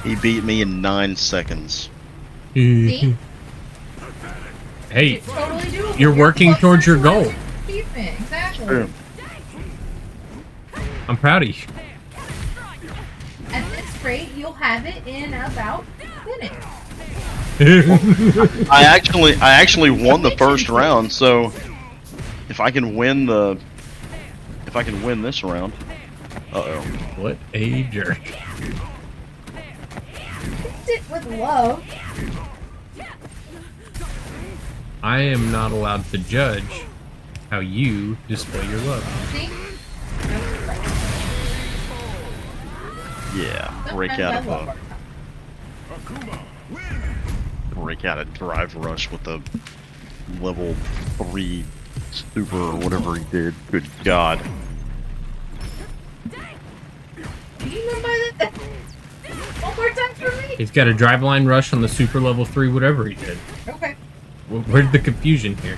Speaker 3: he beat me in 9 seconds.
Speaker 2: See?
Speaker 1: hey,
Speaker 2: It's totally doable.
Speaker 1: You're working
Speaker 2: closer
Speaker 1: towards your
Speaker 2: to
Speaker 1: goal.
Speaker 2: achievement, exactly.
Speaker 3: True.
Speaker 1: I'm proud of you.
Speaker 2: At this rate, you'll have it in about minutes.
Speaker 3: I actually won the first round, so if I can win this round. Uh-oh.
Speaker 1: What a jerk.
Speaker 2: It with love.
Speaker 1: I am not allowed to judge how you display your love.
Speaker 2: See?
Speaker 3: Yeah, break out a drive rush with a level 3 super or whatever he did. Good God.
Speaker 2: Do you know by that? One more time for me?
Speaker 1: He's got a driveline rush on the super level 3, whatever he did.
Speaker 2: Okay.
Speaker 1: Where's the confusion here?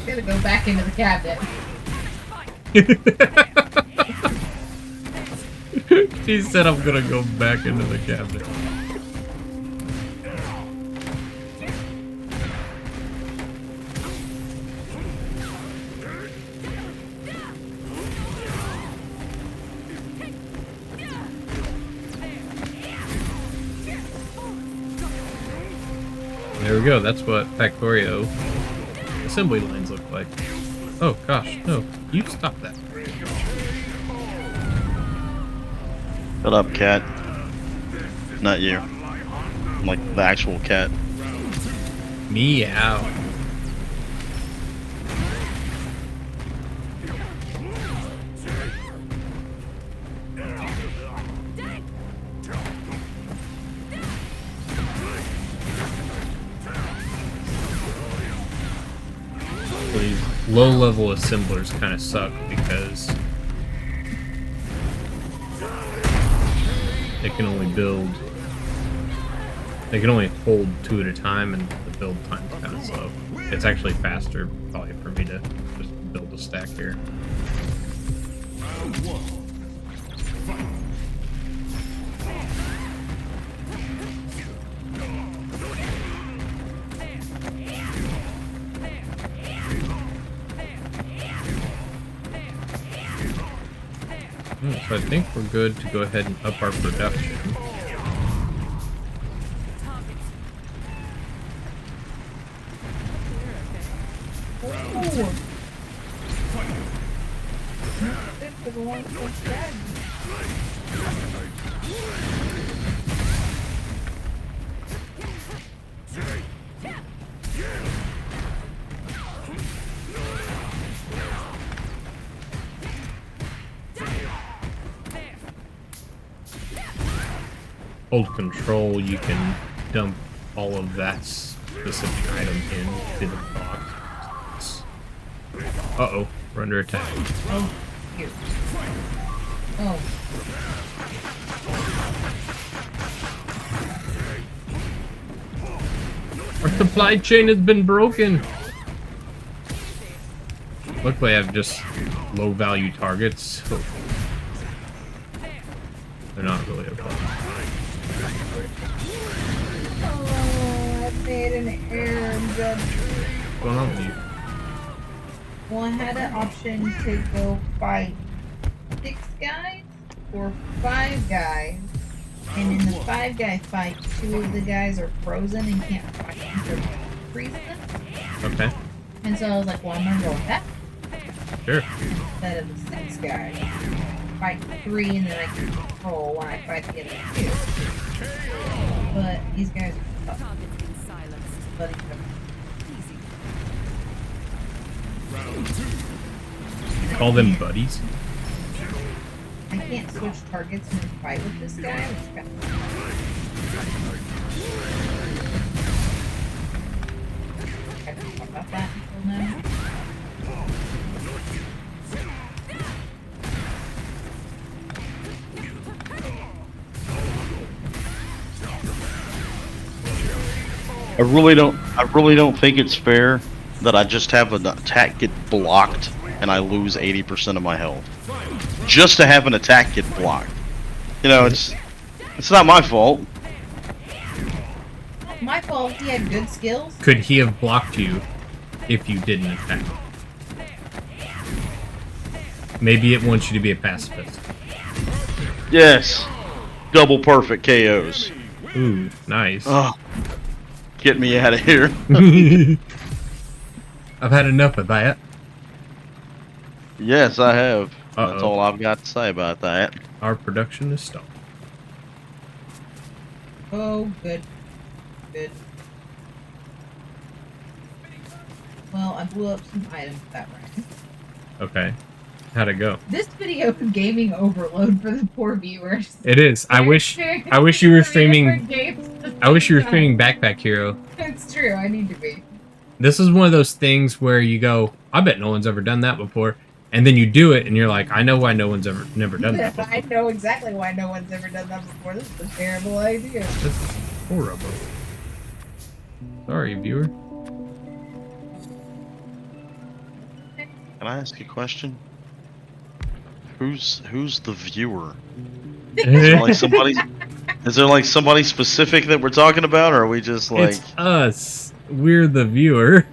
Speaker 2: Gotta go back into the cabinet.
Speaker 1: He said I'm gonna go back into the cabinet. There we go, that's what Factorio assembly lines look like. Oh gosh, no, you stop that.
Speaker 3: Shut up, cat. Not you. Like the actual cat.
Speaker 1: Meow. So these low-level assemblers kind of suck because they can only hold 2 at a time, and the build time's kind of slow. It's actually faster, probably, for me to just build a stack here. So I think we're good to go ahead and up our production. Hold control, you can dump all of that specific item into the box. Uh-oh. We're under attack.
Speaker 2: Oh, here. Oh.
Speaker 1: Our supply chain has been broken. Luckily, I have just low-value targets. So they're not really a problem.
Speaker 2: Oh, I made an error, Judge.
Speaker 1: What's going on with you?
Speaker 2: Well, I had an option to go fight 6 guys or 5 guys. And in the 5-guy fight, 2 of the guys are frozen and can't fight until they freeze them.
Speaker 1: Okay.
Speaker 2: And so I was like, well, I'm gonna go with that
Speaker 1: Sure.
Speaker 2: instead of the 6 guys. Fight 3 and then I can control when I fight the other 2. But these guys are tough. But
Speaker 1: Call them buddies.
Speaker 2: I can't switch targets and fight with this guy. Which got I didn't talk about that until now.
Speaker 3: I really don't think it's fair that I just have an attack get blocked and I lose 80% of my health. Just to have an attack get blocked. You know, it's not my fault.
Speaker 2: My fault. He had good skills.
Speaker 1: Could he have blocked you if you didn't attack? Maybe it wants you to be a pacifist.
Speaker 3: Yes. Double perfect KOs.
Speaker 1: Ooh, nice.
Speaker 3: Oh, get me out of here.
Speaker 1: I've had enough of that.
Speaker 3: Yes, I have. That's
Speaker 1: Uh-oh.
Speaker 3: all I've got to say about that.
Speaker 1: Our production is stopped.
Speaker 2: Oh, good. Good. Well, I blew up some items that round.
Speaker 1: Okay. How'd it go?
Speaker 2: This video is gaming overload for the poor viewers.
Speaker 1: It is. I wish you were streaming. I wish you were streaming Backpack Hero.
Speaker 2: It's true. I need to be.
Speaker 1: This is one of those things where you go, I bet no one's ever done that before, and then you do it, and you're like, I know why no one's never done that before.
Speaker 2: I know exactly why no one's ever done that before. This is a terrible idea.
Speaker 1: This is horrible. Sorry, viewer.
Speaker 3: Can I ask a question? Who's the viewer? Is there like somebody specific that we're talking about, or are we just like
Speaker 1: It's us. We're the viewer.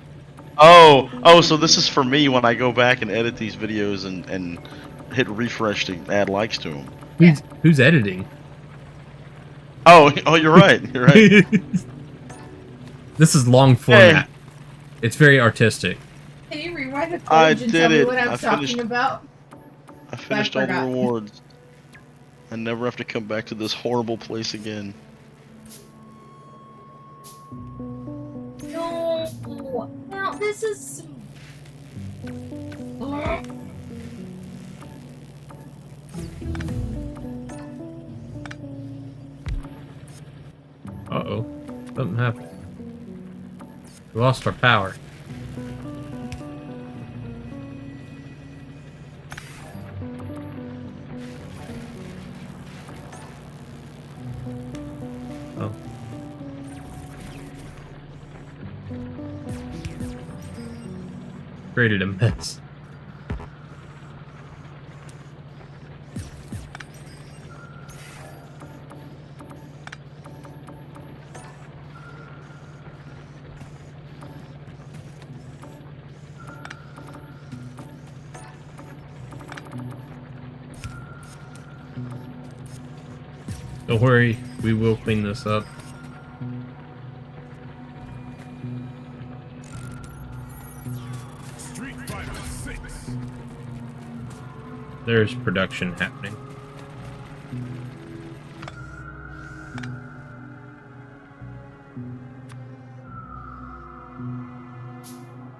Speaker 3: Oh, so this is for me when I go back and edit these videos and hit refresh to add likes to them.
Speaker 1: Who's editing?
Speaker 3: Oh, you're right. You're right.
Speaker 1: This is long format. It's very artistic.
Speaker 2: Can you rewind the
Speaker 3: I
Speaker 2: page and
Speaker 3: did
Speaker 2: tell me
Speaker 3: it.
Speaker 2: what I'm
Speaker 3: I finished-
Speaker 2: talking about?
Speaker 3: I finished all the
Speaker 2: forgot.
Speaker 3: rewards. I never have to come back to this horrible place again.
Speaker 2: No. Now this is. Oh.
Speaker 1: Uh-oh. Something happened. We lost our power. Oh. Created a mess. Don't worry, we will clean this up.
Speaker 4: Street Fighter 6.
Speaker 1: There's production happening.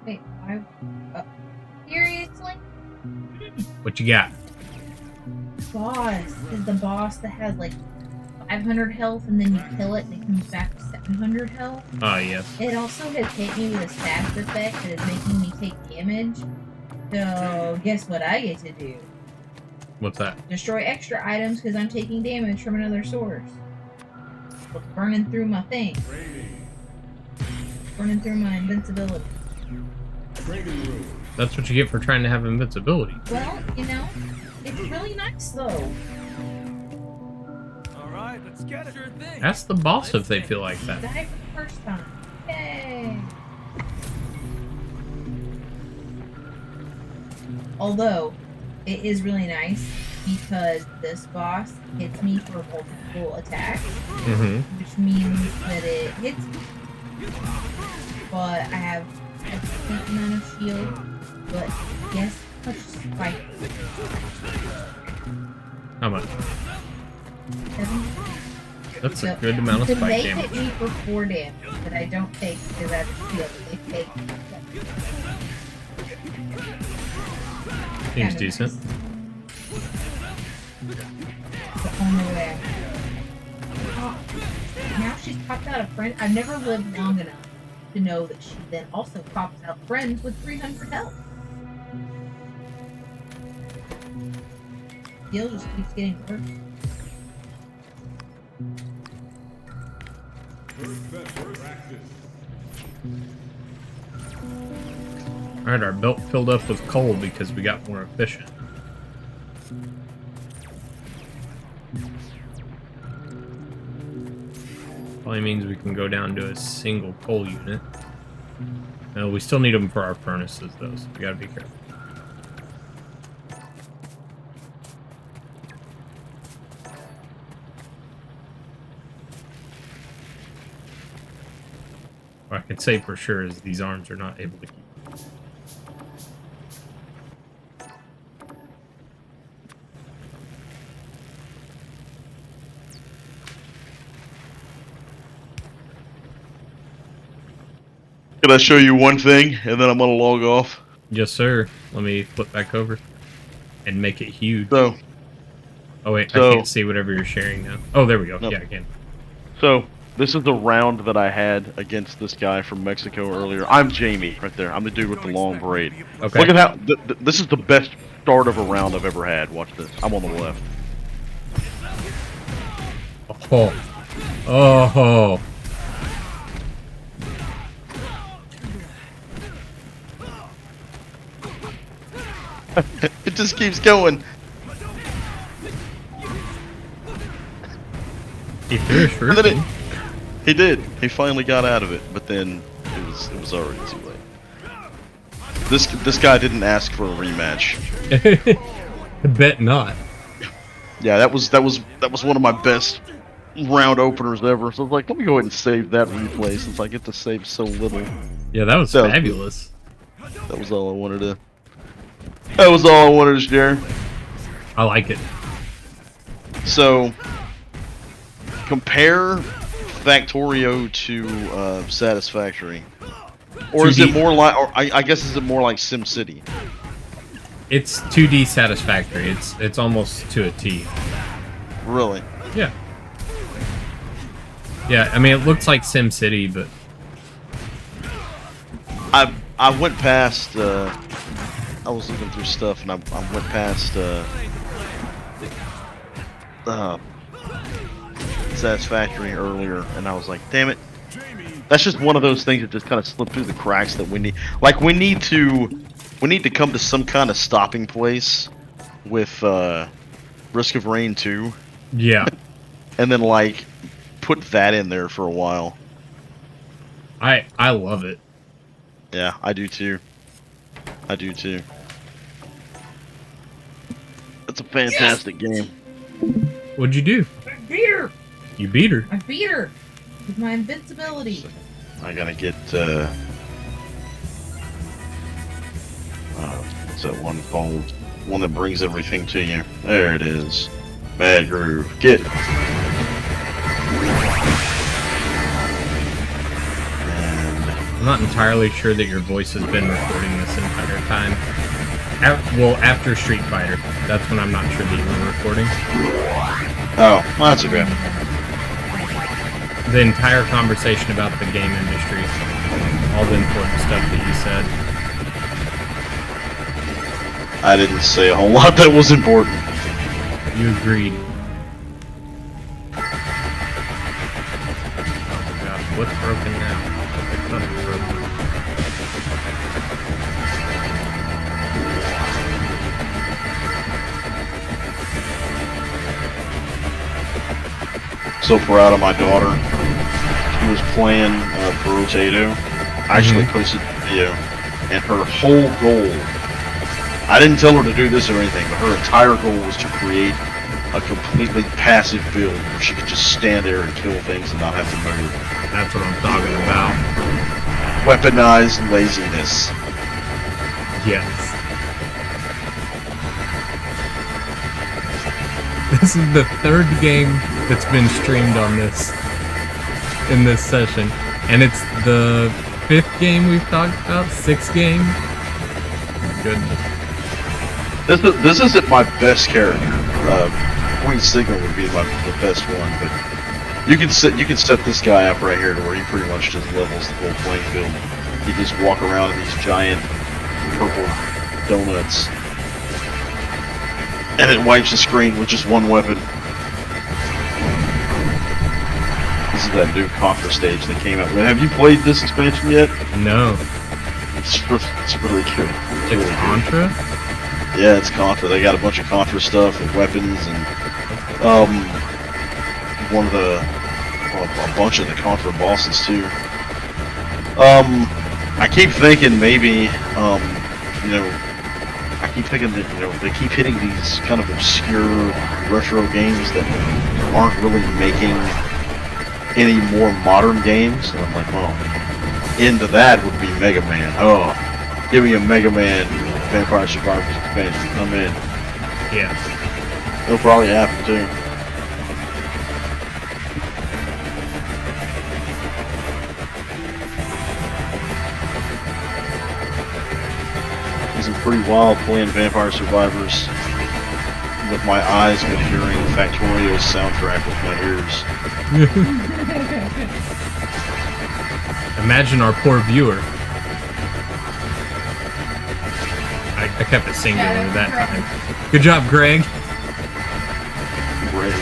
Speaker 2: Wait, seriously?
Speaker 1: What you got?
Speaker 2: Boss is the boss that has like 500 health and then you kill it and it comes back to 700 health.
Speaker 1: Oh, yes.
Speaker 2: It also has hit me with a status effect that is making me take damage. So, guess what I get to do?
Speaker 1: What's that?
Speaker 2: Destroy extra items because I'm taking damage from another source. It's burning through my thing. Burning through my invincibility.
Speaker 1: That's what you get for trying to have invincibility.
Speaker 2: Well, you know, it's really nice though.
Speaker 4: Alright, let's get it. Sure thing.
Speaker 1: Ask the boss if they feel like that.
Speaker 2: Die for the first time. Yay! Although, it is really nice because this boss hits me for multiple attacks, which means that it hits me. But I have a decent amount of shield. But guess how much spike?
Speaker 1: How much?
Speaker 2: 7.
Speaker 1: That's a good amount of
Speaker 2: So
Speaker 1: spike
Speaker 2: they
Speaker 1: damage.
Speaker 2: hit me for 4 damage, but I don't take because I have a shield. They take.
Speaker 1: Seems
Speaker 2: Kinda
Speaker 1: decent.
Speaker 2: nice. The only way. Now she's popped out a friend. I've never lived long enough to know that she then also pops out friends with 300 health. Deal just keeps getting worse.
Speaker 1: Alright, our belt filled up with coal because we got more efficient. Probably means we can go down to a single coal unit. No, we still need them for our furnaces though, so we gotta be careful. What I can say for sure is these arms are not able to keep.
Speaker 3: Can I show you one thing, and then I'm gonna log off?
Speaker 1: Yes, sir. Let me flip back over and make it huge.
Speaker 3: So,
Speaker 1: Oh wait,
Speaker 3: so-
Speaker 1: I can't see whatever you're sharing now. Oh, there we go.
Speaker 3: Nope.
Speaker 1: Yeah, I can.
Speaker 3: so this is the round that I had against this guy from Mexico earlier. I'm Jamie, right there. I'm the dude with the long braid.
Speaker 1: Okay.
Speaker 3: Look at how this is the best start of a round I've ever had. Watch this. I'm on the left.
Speaker 1: Oh. Oh.
Speaker 3: It just keeps going.
Speaker 1: He finished
Speaker 3: And then
Speaker 1: first.
Speaker 3: he did. He finally got out of it, but then it was already too late. This guy didn't ask for a rematch.
Speaker 1: I bet not.
Speaker 3: Yeah, that was one of my best round openers ever. So I was like, let me go ahead and save that replay since I get to save so little.
Speaker 1: Yeah, that was
Speaker 3: That was
Speaker 1: fabulous.
Speaker 3: That was all I wanted to. That was all I wanted to share.
Speaker 1: I like it.
Speaker 3: So, compare Factorio to Satisfactory, or is
Speaker 1: 2D.
Speaker 3: it more like? Or I guess is it more like SimCity?
Speaker 1: It's 2D satisfactory. It's almost to a T.
Speaker 3: Really?
Speaker 1: Yeah. Yeah, I mean it looks like SimCity, but
Speaker 3: I went past. I was looking through stuff and I went past Satisfactory earlier, and I was like, damn it. That's just one of those things that just kind of slipped through the cracks that we need. Like we need to come to some kind of stopping place with Risk of Rain 2,
Speaker 1: yeah.
Speaker 3: and then like put that in there for a while.
Speaker 1: I love it.
Speaker 3: Yeah, I do too. I do too. It's a fantastic game.
Speaker 1: What'd you do?
Speaker 2: I beat her!
Speaker 1: You beat her.
Speaker 2: I beat her! With my invincibility.
Speaker 3: I gotta get what's that one called? One that brings everything to you. There it is. Mad Groove. Get.
Speaker 1: I'm not entirely sure that your voice has been recording this entire time. Well, after Street Fighter. That's when I'm not sure that you were recording.
Speaker 3: Oh, well, that's okay.
Speaker 1: The entire conversation about the game industry. All the important stuff that you said.
Speaker 3: I didn't say a whole lot that was important.
Speaker 1: You agreed. Oh gosh, what's broken now? Nothing's broken.
Speaker 3: So proud of my daughter. She was playing Potato. I actually posted a video, and her whole goal, I didn't tell her to do this or anything, but her entire goal was to create a completely passive build where she could just stand there and kill things and not have to move.
Speaker 1: That's what I'm talking about.
Speaker 3: Weaponized laziness.
Speaker 1: Yes. This is the third game that's been streamed on this in this session, and it's the 5th game we've talked about. 6th game. Goodness.
Speaker 3: This isn't my best character. Queen Signal would be the best one, but you can set this guy up right here to where he pretty much just levels the whole playing field. You just walk around in these giant purple donuts, and it wipes the screen with just one weapon. This is that new Contra stage that came out. Have you played this expansion yet?
Speaker 1: No.
Speaker 3: It's really good. It's really
Speaker 1: Contra?
Speaker 3: Good. Yeah, it's Contra. They got a bunch of Contra stuff and weapons and a bunch of the Contra bosses too. I keep thinking maybe I keep thinking that they keep hitting these kind of obscure retro games that aren't really making any more modern games, and I'm like, well, into that would be Mega Man. Oh, give me a Mega Man Vampire Survivors expansion. I'm in.
Speaker 1: Yeah.
Speaker 3: They'll probably happen too. It's pretty wild playing Vampire Survivors with my eyes but hearing Factorio's soundtrack with my ears.
Speaker 1: Imagine our poor viewer. I kept it singular that time. Good job, Greg.
Speaker 3: Greg.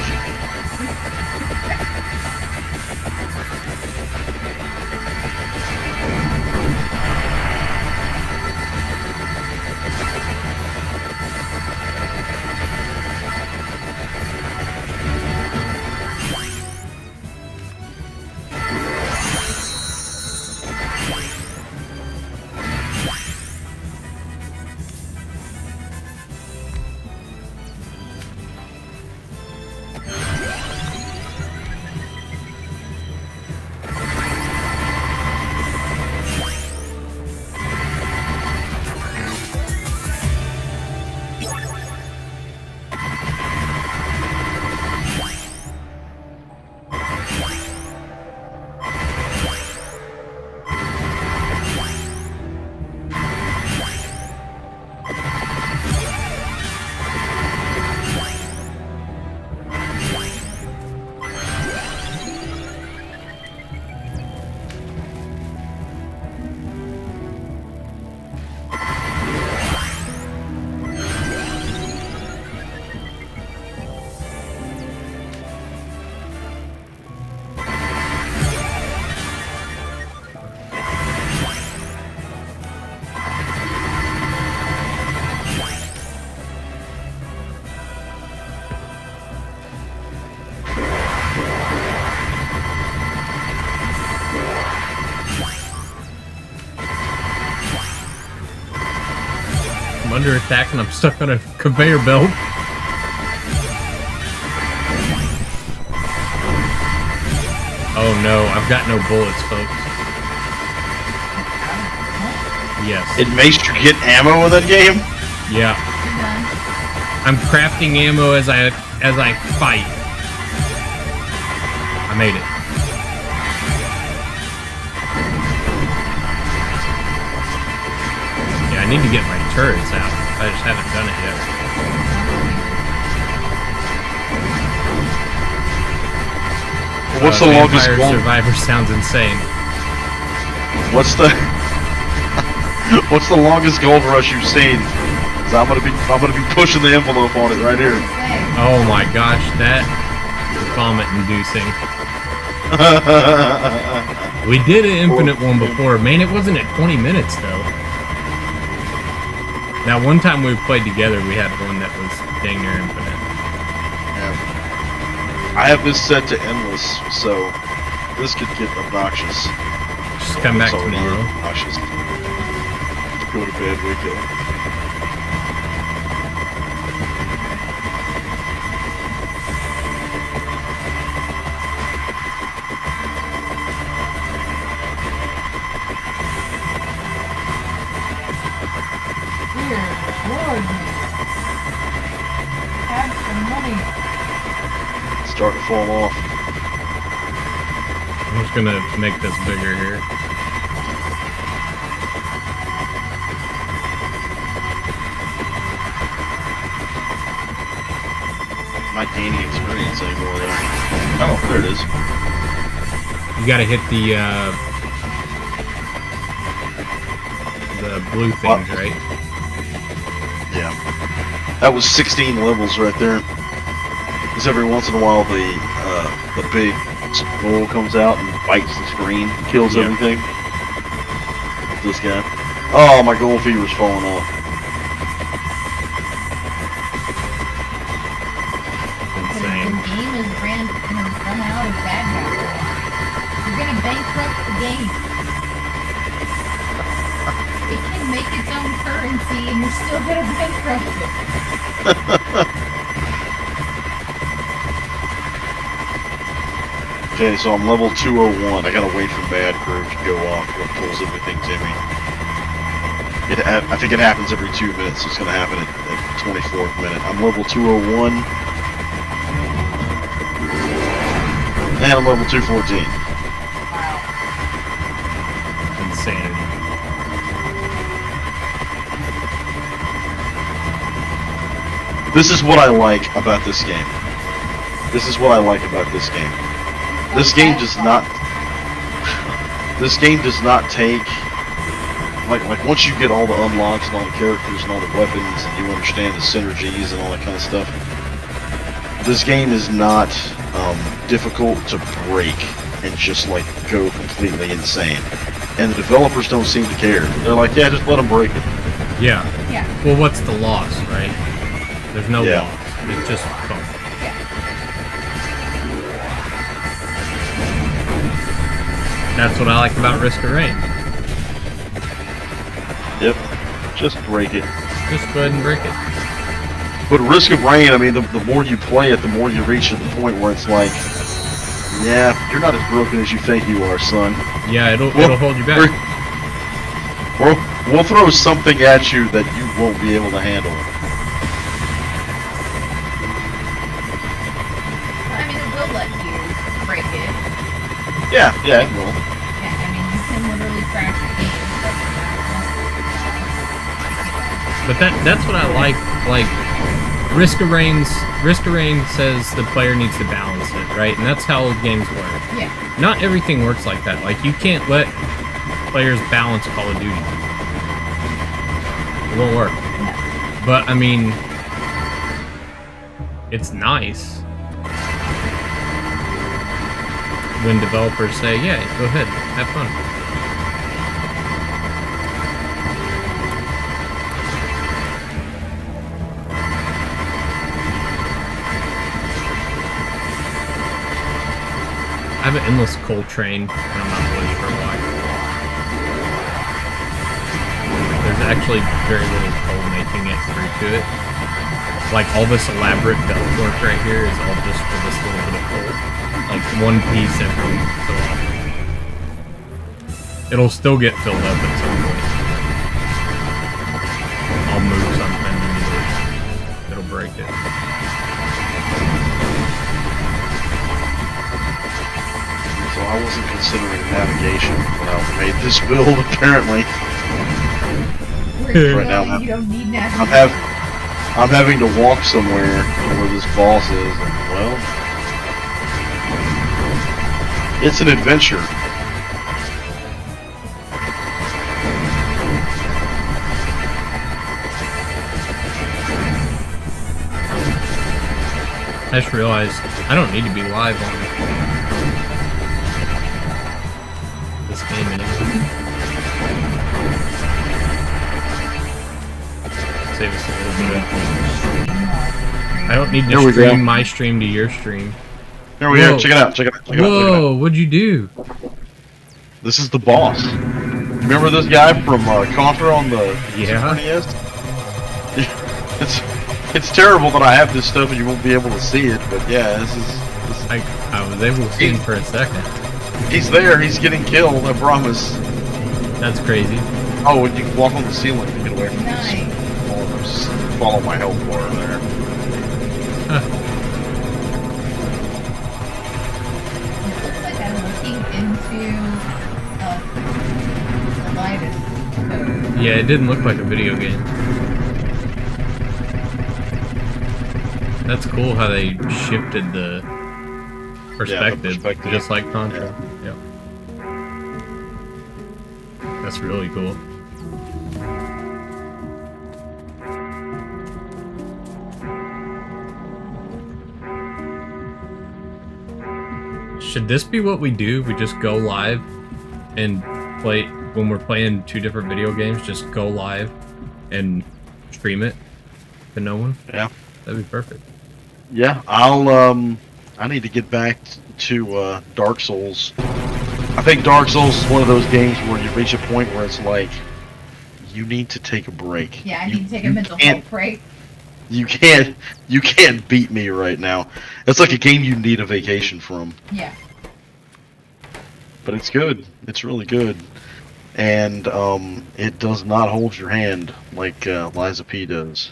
Speaker 1: I'm under attack and I'm stuck on a conveyor belt. Oh no, I've got no bullets, folks. Yes.
Speaker 3: It makes you get ammo in that game?
Speaker 1: Yeah. I'm crafting ammo as I fight. I made it. Yeah, I need to get my turrets out. I just haven't done it yet.
Speaker 3: What's the longest
Speaker 1: Vampire
Speaker 3: gold?
Speaker 1: Survivor sounds insane.
Speaker 3: What's the longest gold rush you've seen So I'm gonna be pushing the envelope on it right here.
Speaker 1: Oh my gosh, that is vomit-inducing. We did an infinite one before. Man, it wasn't at 20 minutes, though. Now, one time we played together, we had one that was dang near infinite.
Speaker 3: Yeah. I have this set to endless, so this could get obnoxious.
Speaker 1: Just come back
Speaker 3: It's already
Speaker 1: tomorrow.
Speaker 3: obnoxious. Go to bed, wake up.
Speaker 2: Here, Lord, have some money.
Speaker 3: It's starting to fall off.
Speaker 1: I'm just gonna make this bigger here.
Speaker 3: Not gaining experience anymore though. Oh, there it is.
Speaker 1: You gotta hit the blue things, right?
Speaker 3: Yeah. That was 16 levels right there. Because every once in a while the big bull comes out and bites the screen, kills
Speaker 1: Yep.
Speaker 3: everything. This guy. Oh, my gold fever's falling off.
Speaker 1: Insane.
Speaker 2: The game has run out of bad guys. You're gonna bankrupt the game. It can make its own currency and you're still gonna bankrupt it.
Speaker 3: Okay, so I'm level 201. I gotta wait for Bad Crew to go off what pulls everything to me. I think it happens every 2 minutes. It's gonna happen at 24th minute. I'm level 201. And I'm level 214.
Speaker 2: Wow.
Speaker 1: Insanity.
Speaker 3: This is what I like about this game. This is what I like about this game. This game does not. This game does not take. Like once you get all the unlocks and all the characters and all the weapons and you understand the synergies and all that kind of stuff. This game is not difficult to break and just like go completely insane. And the developers don't seem to care. They're like, yeah, just let them break it.
Speaker 1: Yeah.
Speaker 2: Yeah.
Speaker 1: Well, what's the loss, right? There's no
Speaker 3: Yeah.
Speaker 1: loss. It's just fun.
Speaker 2: Yeah.
Speaker 1: That's what I like about Risk of Rain.
Speaker 3: Yep. Just break it.
Speaker 1: Just go ahead and break it.
Speaker 3: But Risk of Rain, I mean, the more you play it, the more you reach to the point where it's like, yeah, you're not as broken as you think you are, son.
Speaker 1: Yeah, it'll hold you back.
Speaker 3: We'll throw something at you that you won't be able to handle.
Speaker 2: I mean, it will let you break it.
Speaker 3: Yeah, it will.
Speaker 2: Yeah, I mean, you can literally crash the game.
Speaker 1: But that's what I like. Like Risk of Rain says the player needs to balance it, right? And that's how games work.
Speaker 2: Yeah.
Speaker 1: Not everything works like that. Like you can't let players balance Call of Duty. It won't work.
Speaker 2: No.
Speaker 1: But I mean, it's nice when developers say, "Yeah, go ahead, have fun." I have an endless coal train, and I'm not really sure why. There's actually very little coal making it through to it. Like, all this elaborate belt work right here is all just for this little bit of coal. Like, one piece every so often. It'll still get filled up at some point. I'll move something and it'll break it.
Speaker 3: So I wasn't considering navigation when I made this build, apparently.
Speaker 2: Right
Speaker 3: now,
Speaker 2: you don't need navigation.
Speaker 3: I'm having to walk somewhere to where this boss is, and, well, it's an adventure.
Speaker 1: I just realized I don't need to be live on this game anymore. Save us a little bit. I don't need to stream my stream to your stream.
Speaker 3: Here we go. Check it out. Check it out. Check it out.
Speaker 1: Whoa! What'd you do?
Speaker 3: This is the boss. Remember this guy from Contra on the
Speaker 1: Yeah.
Speaker 3: Super NES? It's terrible that I have this stuff and you won't be able to see it, but yeah, this is
Speaker 1: I was able to see him for a second.
Speaker 3: he's there. He's getting killed. I promise.
Speaker 1: That's crazy.
Speaker 3: Oh, and you can walk on the ceiling to get away from
Speaker 2: Nice.
Speaker 3: this. Oh, just follow my health bar there.
Speaker 2: It looks like I'm looking into the lightest code.
Speaker 1: Yeah, it didn't look like a video game. That's cool how they shifted the perspective, just like Contra. Yeah. That's really cool. Should this be what we do? We just go live and play when we're playing two different video games, just go live and stream it to no one?
Speaker 3: Yeah.
Speaker 1: That'd be perfect.
Speaker 3: Yeah, I need to get back to Dark Souls. I think Dark Souls is one of those games where you reach a point where it's like, you need to take a break.
Speaker 2: Yeah, I need to take a mental health break.
Speaker 3: You can't beat me right now. It's like a game you need a vacation from.
Speaker 2: Yeah.
Speaker 3: But it's good. It's really good. And it does not hold your hand like Liza P does.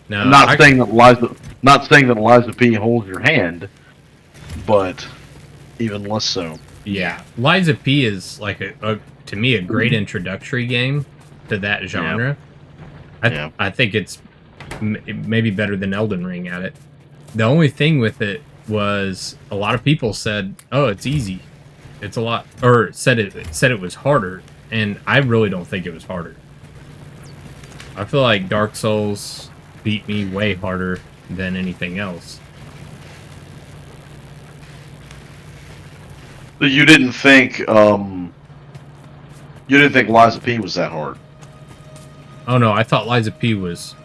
Speaker 1: No,
Speaker 3: not saying that Liza P holds your hand, but even less so.
Speaker 1: Yeah, Liza P is like to me a great introductory game to that genre.
Speaker 3: Yeah.
Speaker 1: I think it's maybe better than Elden Ring at it. The only thing with it was a lot of people said, "Oh, it's easy." It's a lot, or said it was harder, and I really don't think it was harder. I feel like Dark Souls beat me way harder than anything else.
Speaker 3: But you didn't think Liza P was that hard?
Speaker 1: Oh no, I thought Liza P was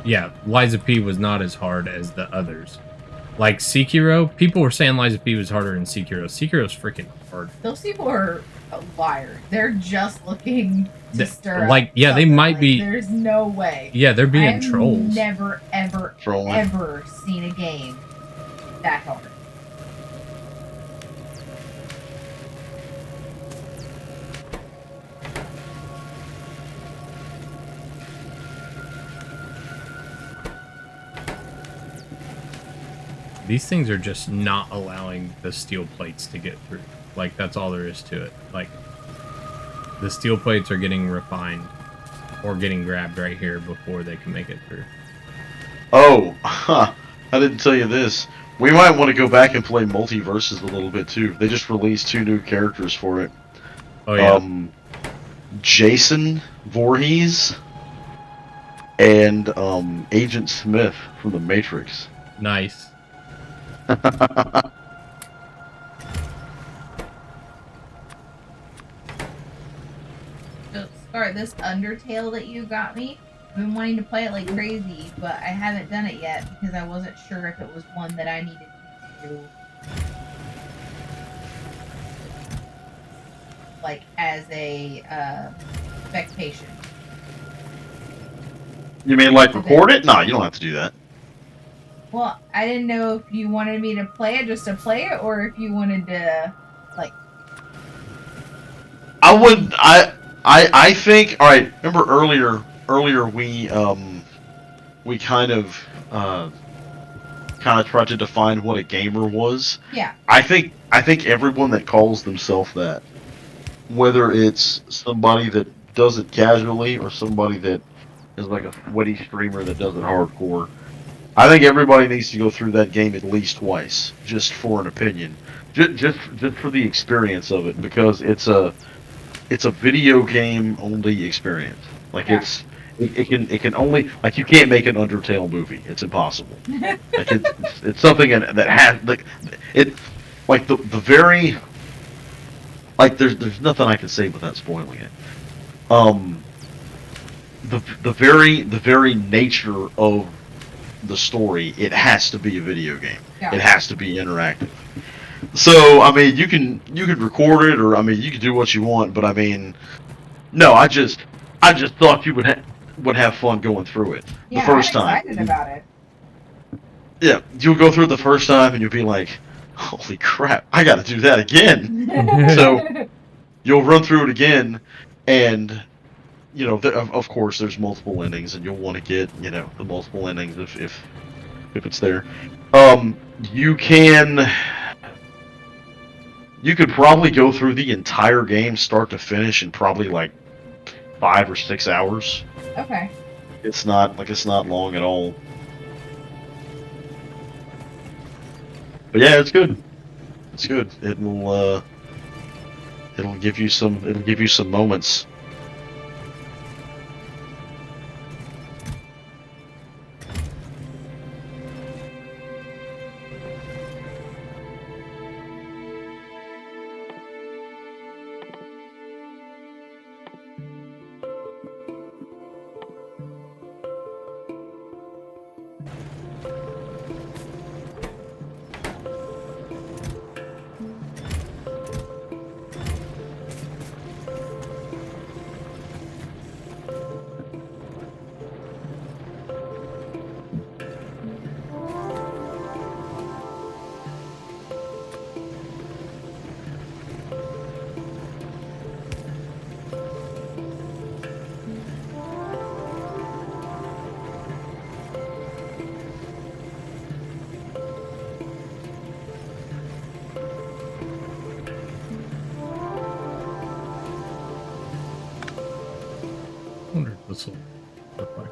Speaker 1: yeah, Liza P was not as hard as the others. Like Sekiro, people were saying Liza P was harder than Sekiro. Sekiro's freaking hard.
Speaker 2: Those people are a liar. They're just looking to stir
Speaker 1: like,
Speaker 2: up
Speaker 1: yeah, they
Speaker 2: something.
Speaker 1: might
Speaker 2: Like,
Speaker 1: be.
Speaker 2: There's no way.
Speaker 1: Yeah, they're being
Speaker 2: I've
Speaker 1: trolls.
Speaker 2: Never, ever,
Speaker 3: Trolling.
Speaker 2: ever seen a game that hard.
Speaker 1: These things are just not allowing the steel plates to get through. Like, that's all there is to it. Like, the steel plates are getting refined or getting grabbed right here before they can make it through.
Speaker 3: Oh, huh. I didn't tell you this. We might want to go back and play Multiverses a little bit too. They just released 2 new characters for it.
Speaker 1: Oh yeah.
Speaker 3: Jason Voorhees and Agent Smith from the Matrix.
Speaker 1: Nice.
Speaker 2: So, Scar, this Undertale that you got me, I've been wanting to play it like crazy, but I haven't done it yet because I wasn't sure if it was one that I needed to do, like, as a spectation.
Speaker 3: You mean like record it? No, you don't have to do that.
Speaker 2: Well, I didn't know if you wanted me to play it just to play it, or if you wanted to, like...
Speaker 3: I think, alright, remember earlier we kind of tried to define what a gamer was.
Speaker 2: Yeah.
Speaker 3: I think everyone that calls themselves that, whether it's somebody that does it casually or somebody that is like a sweaty streamer that does it hardcore, I think everybody needs to go through that game at least twice, just for an opinion, just for the experience of it, because it's a video game only experience. Like
Speaker 2: Yeah.
Speaker 3: it can only like you can't make an Undertale movie. It's impossible. Like it's something that has like it like the very like there's nothing I can say without spoiling it. Um, the very nature of the story, it has to be a video game.
Speaker 2: Yeah.
Speaker 3: It has to be interactive. So I mean, you could record it, or I mean, you could do what you want. But I mean, no, I just thought you would have fun going through it the
Speaker 2: Yeah,
Speaker 3: first
Speaker 2: I'm
Speaker 3: time.
Speaker 2: excited about it.
Speaker 3: Yeah, you'll go through it the first time, and you'll be like, "Holy crap, I got to do that again." So you'll run through it again, and you know, of course, there's multiple endings, and you'll want to get the multiple endings if it's there. Um, you can. You could probably go through the entire game, start to finish, in probably like 5 or 6 hours.
Speaker 2: Okay.
Speaker 3: It's not long at all. But yeah, it's good. It's good. It'll give you some moments.
Speaker 1: I wonder if this will look like.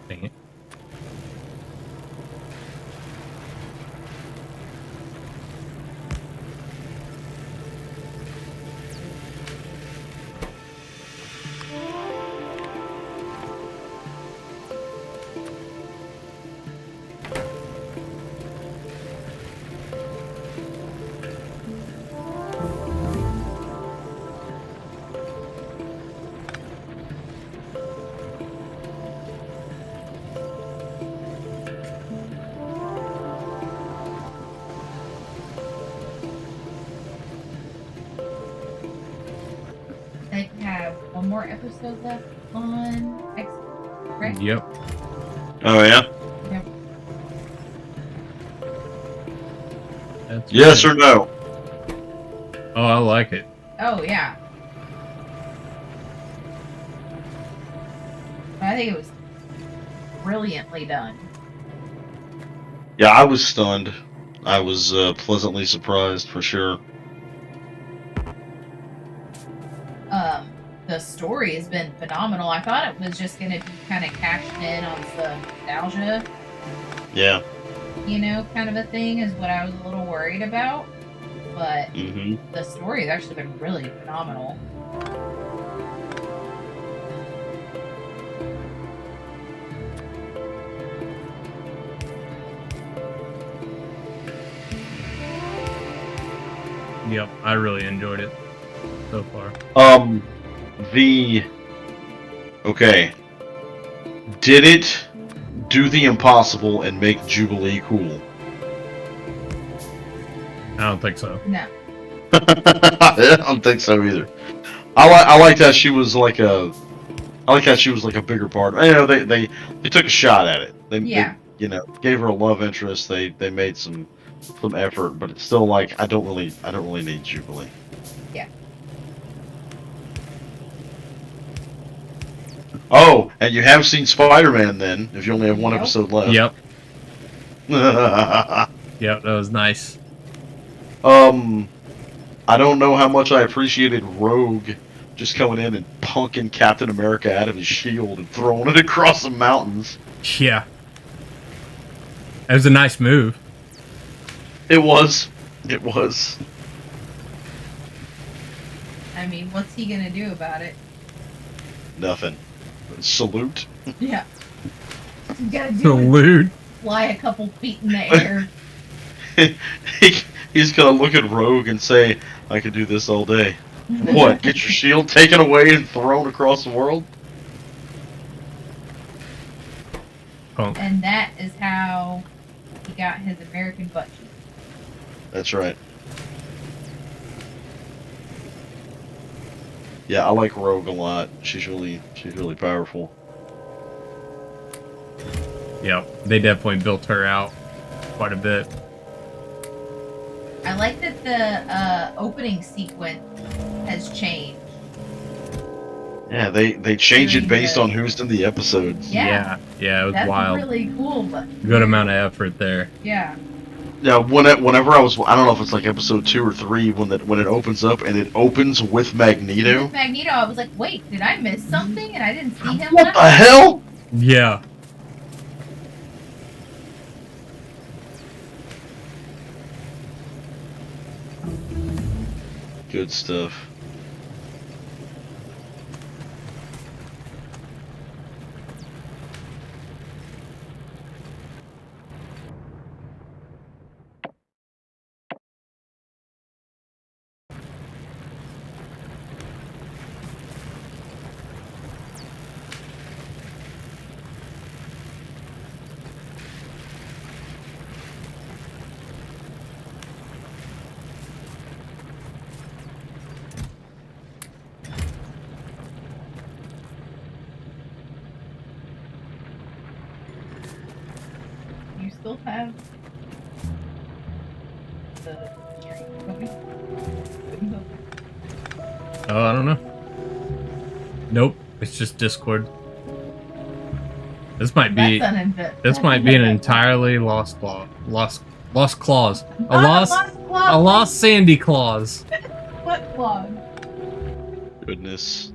Speaker 1: Dang it.
Speaker 2: They have one more episode left on X, right?
Speaker 1: Yep.
Speaker 3: Oh yeah.
Speaker 2: Yep.
Speaker 1: That's
Speaker 3: Yes
Speaker 1: right.
Speaker 3: or no?
Speaker 1: Oh, I like it.
Speaker 2: Oh yeah. I think it was brilliantly done.
Speaker 3: Yeah, I was stunned. I was pleasantly surprised for sure.
Speaker 2: The story has been phenomenal. I thought it was just going to be kind of cashing in on some nostalgia,
Speaker 3: Yeah.
Speaker 2: kind of a thing, is what I was a little worried about. But
Speaker 3: Mm-hmm.
Speaker 2: the story has actually been really phenomenal.
Speaker 1: Yep, I really enjoyed it so far.
Speaker 3: Okay. Did it do the impossible and make Jubilee cool?
Speaker 1: I don't think so.
Speaker 2: No.
Speaker 3: I don't think so either. I liked how she was like a. I like how she was like a bigger part. You know, they took a shot at it.
Speaker 2: Yeah.
Speaker 3: They gave her a love interest. They made some effort, but it's still like I don't really need Jubilee.
Speaker 2: Yeah.
Speaker 3: Oh, and you have seen Spider-Man then, if you only have one
Speaker 2: Yep.
Speaker 3: episode left.
Speaker 1: Yep. Yep, that was nice.
Speaker 3: I don't know how much I appreciated Rogue just coming in and punking Captain America out of his shield and throwing it across the mountains.
Speaker 1: Yeah. That was a nice move.
Speaker 3: It was. It was.
Speaker 2: I mean, what's he gonna do about it?
Speaker 3: Nothing. Salute.
Speaker 2: Yeah. You gotta do is
Speaker 1: Salute.
Speaker 2: fly a couple feet in the air.
Speaker 3: He's gonna look at Rogue and say, I could do this all day. What? Get your shield taken away and thrown across the world?
Speaker 1: Punk.
Speaker 2: And that is how he got his American butt cheek.
Speaker 3: That's right. Yeah, I like Rogue a lot. She's really powerful.
Speaker 1: Yeah, they definitely built her out quite a bit.
Speaker 2: I like that the opening sequence has changed.
Speaker 3: Yeah, they change it based
Speaker 2: Really
Speaker 3: on who's in the episodes.
Speaker 2: Yeah.
Speaker 1: Yeah, it was
Speaker 2: That's
Speaker 1: wild.
Speaker 2: really cool, but
Speaker 1: Good amount of effort there.
Speaker 2: yeah.
Speaker 3: Yeah, whenever I don't know if it's like episode 2 or 3 when it opens up and it opens with Magneto.
Speaker 2: With Magneto, I was like, wait, did I miss something and I didn't see him?
Speaker 3: What the hell?
Speaker 1: Yeah.
Speaker 3: Good stuff.
Speaker 2: You still have the stream going?
Speaker 1: Oh, I don't know. Nope, it's just Discord. This might be
Speaker 2: That's
Speaker 1: an entirely lost clause. Lost clause. A
Speaker 2: clause.
Speaker 1: lost Sandy clause.
Speaker 2: What clause?
Speaker 3: Goodness.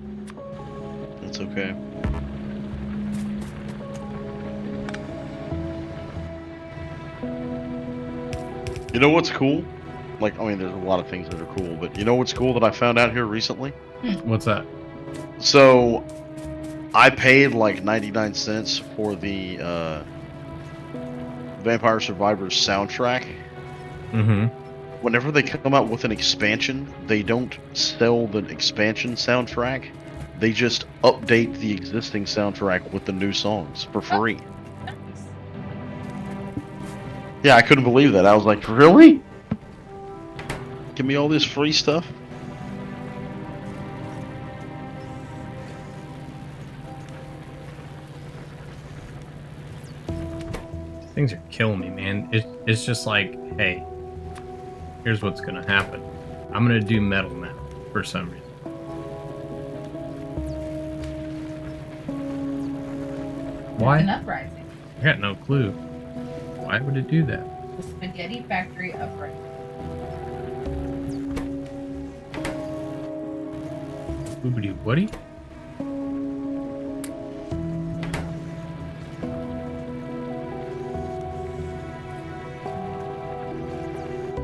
Speaker 3: That's okay. You know what's cool? Like, I mean, there's a lot of things that are cool, but you know what's cool that I found out here recently?
Speaker 1: What's that?
Speaker 3: So, I paid like 99 cents for the Vampire Survivors soundtrack.
Speaker 1: Mm-hmm.
Speaker 3: Whenever they come out with an expansion, they don't sell the expansion soundtrack. They just update the existing soundtrack with the new songs for free. Yeah, I couldn't believe that. I was like, really? Give me all this free stuff?
Speaker 1: Things are killing me, man. It's just like, hey, here's what's gonna happen. I'm gonna do metal now for some reason. Why?
Speaker 2: An uprising.
Speaker 1: I got no clue. Why would it do that?
Speaker 2: The Spaghetti Factory uprising.
Speaker 1: Boobity woody?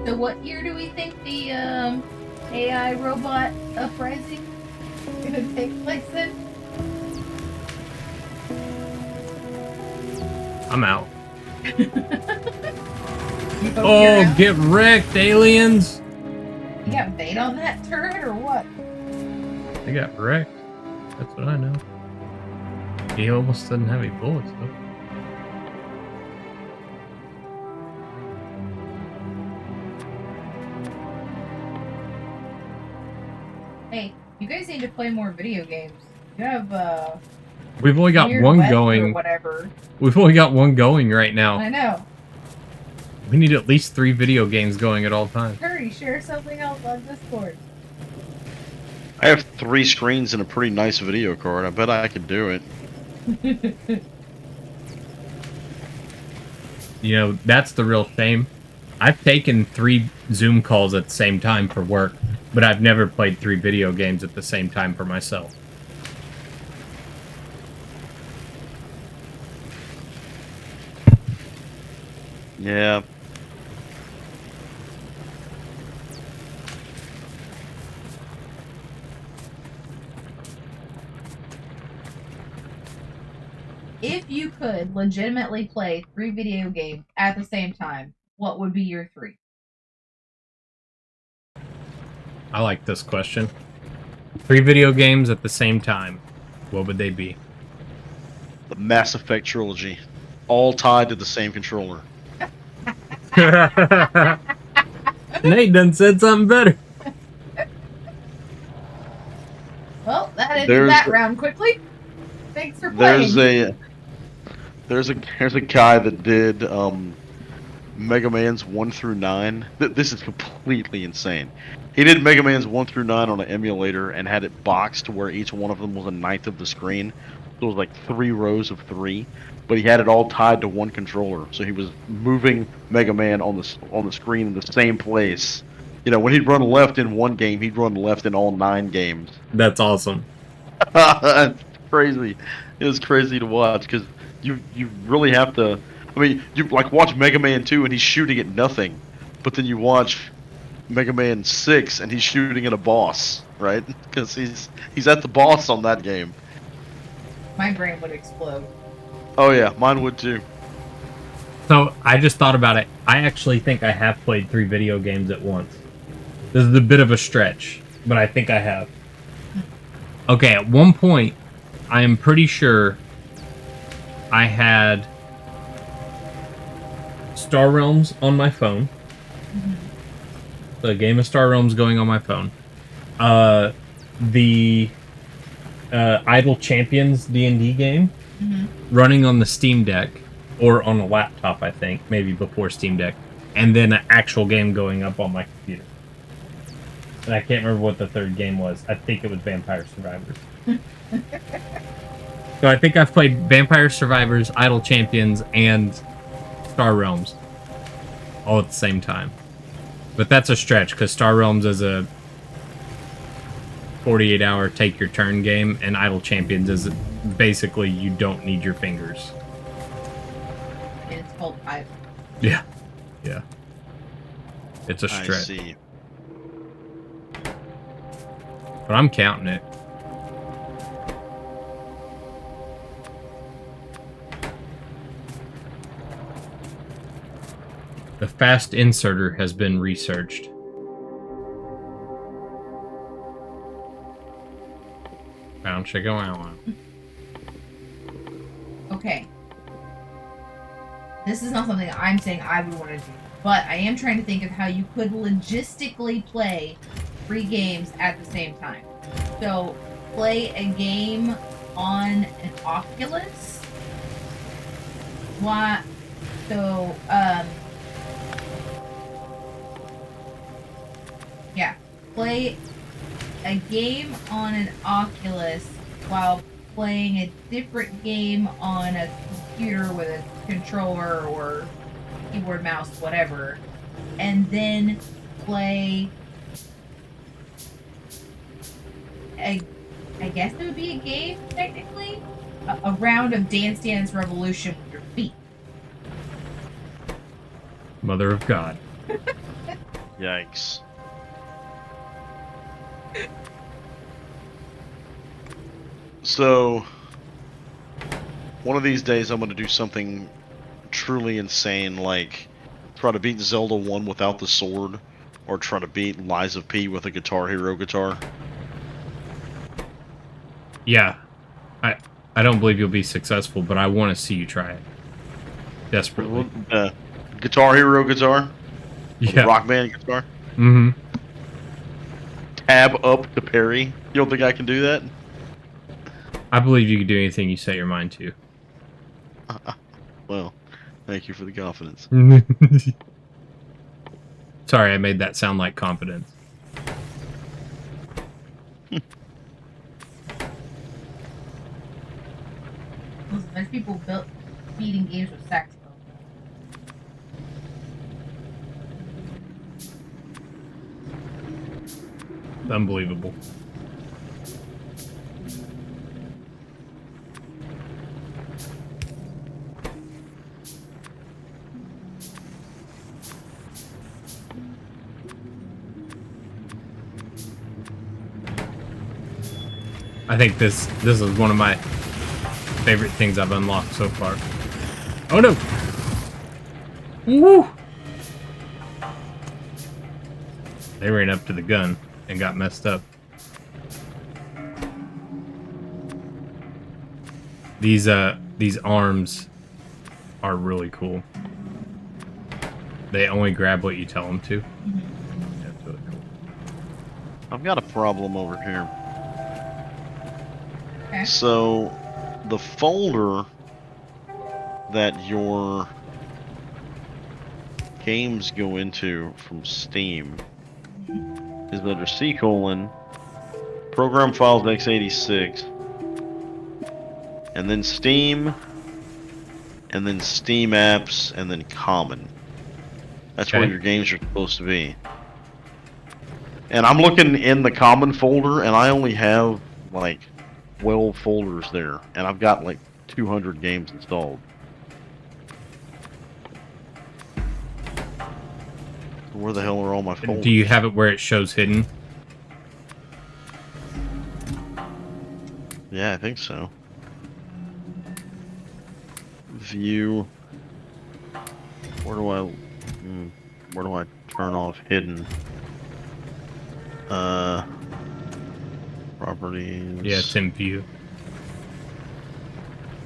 Speaker 2: So what year do we think the AI robot uprising is gonna take place in?
Speaker 1: I'm out.
Speaker 2: You hope you're
Speaker 1: Oh,
Speaker 2: out?
Speaker 1: get wrecked, aliens!
Speaker 2: You got bait on that turret or what?
Speaker 1: They got wrecked. That's what I know. He almost doesn't have any bullets, though.
Speaker 2: Hey, you guys need to play more video games. You have
Speaker 1: We've only got
Speaker 2: Weird
Speaker 1: one
Speaker 2: West or
Speaker 1: going.
Speaker 2: whatever.
Speaker 1: We've only got one going right now.
Speaker 2: I know.
Speaker 1: We need at least 3 video games going at all times.
Speaker 2: Hurry, share something else on Discord.
Speaker 3: I have 3 screens and a pretty nice video card. I bet I could do it.
Speaker 1: You know, that's the real shame. I've taken 3 Zoom calls at the same time for work, but I've never played 3 video games at the same time for myself.
Speaker 3: Yeah.
Speaker 2: If you could legitimately play 3 video games at the same time, what would be your 3?
Speaker 1: I like this question. 3 video games at the same time. What would they be?
Speaker 3: The Mass Effect trilogy. All tied to the same controller.
Speaker 1: Nate done said something better.
Speaker 2: Well, that ended
Speaker 3: There's
Speaker 2: that round quickly. Thanks for playing.
Speaker 3: there's a guy that did Mega Man's 1 through 9. This is completely insane. He did Mega Man's 1 through 9 on an emulator and had it boxed to where each one of them was a ninth of the screen. So it was like 3 rows of 3, but he had it all tied to one controller. So he was moving Mega Man on the screen in the same place. You know, when he'd run left in one game, he'd run left in all 9 games.
Speaker 1: That's awesome.
Speaker 3: It's crazy. It was crazy to watch because you really have to. I mean, you like watch Mega Man 2 and he's shooting at nothing, but then you watch Mega Man 6 and he's shooting at a boss, right? Because he's at the boss on that game.
Speaker 2: My brain would explode.
Speaker 3: Oh yeah, mine would too.
Speaker 1: So, I just thought about it. I actually think I have played 3 video games at once. This is a bit of a stretch, but I think I have. Okay, at one point, I am pretty sure I had Star Realms on my phone. The game of Star Realms going on my phone. The Idle Champions D&D game running on the Steam Deck, or on a laptop, I think, maybe before Steam Deck, and then an actual game going up on my computer. And I can't remember what the third game was. I think it was Vampire Survivors. So I think I've played Vampire Survivors, Idle Champions, and Star Realms all at the same time. But that's a stretch, because Star Realms is a 48-hour take-your-turn game, and Idle Champions is basically you don't need your fingers.
Speaker 2: And it's called Idle.
Speaker 1: Yeah. Yeah. It's a stretch.
Speaker 3: I see.
Speaker 1: But I'm counting it. The fast inserter has been researched. Bound chicka wow wow.
Speaker 2: Okay. This is not something I'm saying I would want to do, but I am trying to think of how you could logistically play 3 games at the same time. So, play a game on an Oculus. What? So, yeah, play a game on an Oculus while playing a different game on a computer with a controller or keyboard, mouse, whatever, and then play I guess it would be a game, technically, a round of Dance Dance Revolution with your feet.
Speaker 1: Mother of God.
Speaker 3: Yikes. So, one of these days I'm going to do something truly insane, like try to beat Zelda 1 without the sword, or try to beat Lies of P with a Guitar Hero guitar.
Speaker 1: Yeah. I don't believe you'll be successful, but I want to see you try it. Desperately.
Speaker 3: Guitar Hero guitar?
Speaker 1: Yeah.
Speaker 3: Rock Band guitar?
Speaker 1: Mm-hmm.
Speaker 3: Tab up to parry? You don't think I can do that?
Speaker 1: I believe you can do anything you set your mind to.
Speaker 3: Well, thank you for the confidence.
Speaker 1: Sorry, I made that sound like confidence.
Speaker 2: Listen, there's people beating games with saxophone.
Speaker 1: It's unbelievable. I think this is one of my favorite things I've unlocked so far. Oh no! Woo! They ran up to the gun and got messed up. These arms are really cool. They only grab what you tell them to. That's really cool.
Speaker 3: I've got a problem over here.
Speaker 2: Okay.
Speaker 3: So, the folder that your games go into from Steam is under C:, program files x86, and then Steam, and then Steam apps, and then common. That's where
Speaker 1: Okay.
Speaker 3: your games are supposed to be. And I'm looking in the common folder, and I only have like 12 folders there, and I've got like 200 games installed. Where the hell are all my folders?
Speaker 1: Do you have it where it shows hidden?
Speaker 3: Yeah, I think so. View. Where do I turn off hidden? Properties.
Speaker 1: Yeah, it's in view.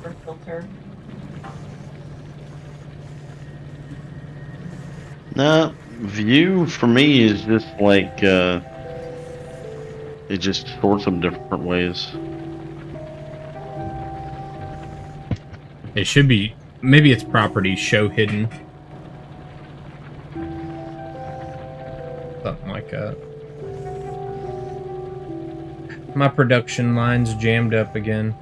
Speaker 2: Or filter.
Speaker 3: Nah, view for me is just like it just sorts them different ways.
Speaker 1: It should be, maybe it's properties show hidden. Something like that. My production line's jammed up again.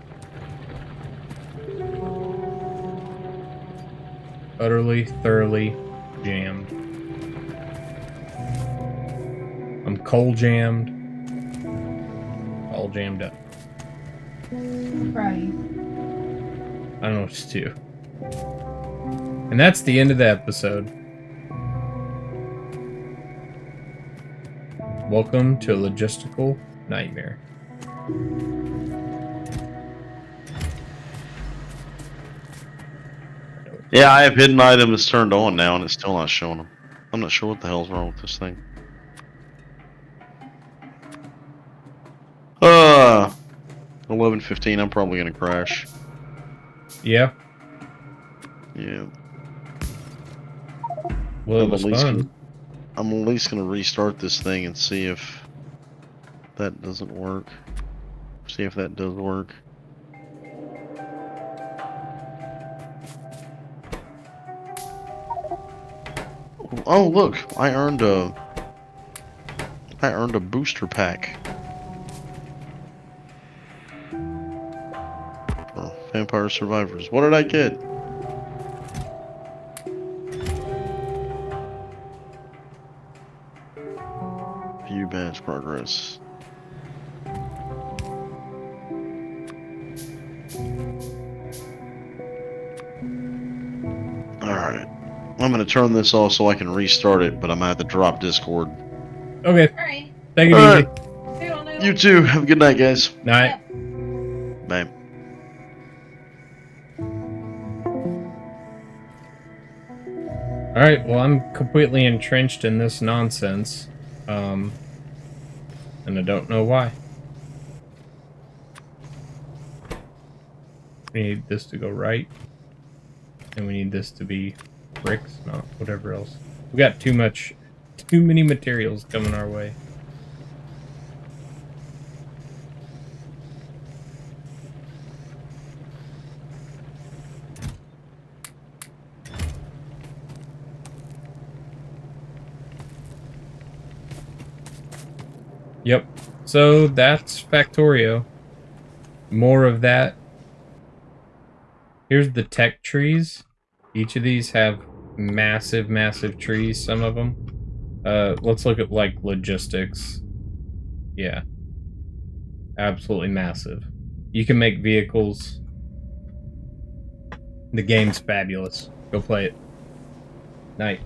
Speaker 1: Utterly, thoroughly jammed. I'm coal jammed. All jammed up.
Speaker 2: I'm proud of you.
Speaker 1: I don't know what to do. And that's the end of the episode. Welcome to a logistical nightmare.
Speaker 3: Yeah, I have hidden items turned on now, and it's still not showing them. I'm not sure what the hell's wrong with this thing. 11:15. I'm probably gonna crash.
Speaker 1: Yeah.
Speaker 3: Yeah.
Speaker 1: Well, it
Speaker 3: I'm
Speaker 1: was
Speaker 3: at least
Speaker 1: fun.
Speaker 3: I'm at least gonna restart this thing and see if that doesn't work. See if that does work. Oh look, I earned a booster pack for Vampire Survivors. What did I get? View badge progress. Alright. I'm gonna turn this off so I can restart it, but I'm gonna have to drop Discord.
Speaker 1: Okay,
Speaker 2: Alright.
Speaker 1: take it
Speaker 3: Alright.
Speaker 1: easy.
Speaker 2: Toodle-noodle.
Speaker 3: You too. Have a good night, guys.
Speaker 1: Night.
Speaker 2: Yep.
Speaker 3: Bye.
Speaker 1: Alright, well, I'm completely entrenched in this nonsense. And I don't know why. We need this to go right. And we need this to be bricks, not whatever else. We got too many materials coming our way. Yep. So that's Factorio. More of that. Here's the tech trees. Each of these have massive, massive trees, some of them. Let's look at, like, logistics. Yeah. Absolutely massive. You can make vehicles. The game's fabulous. Go play it. Night.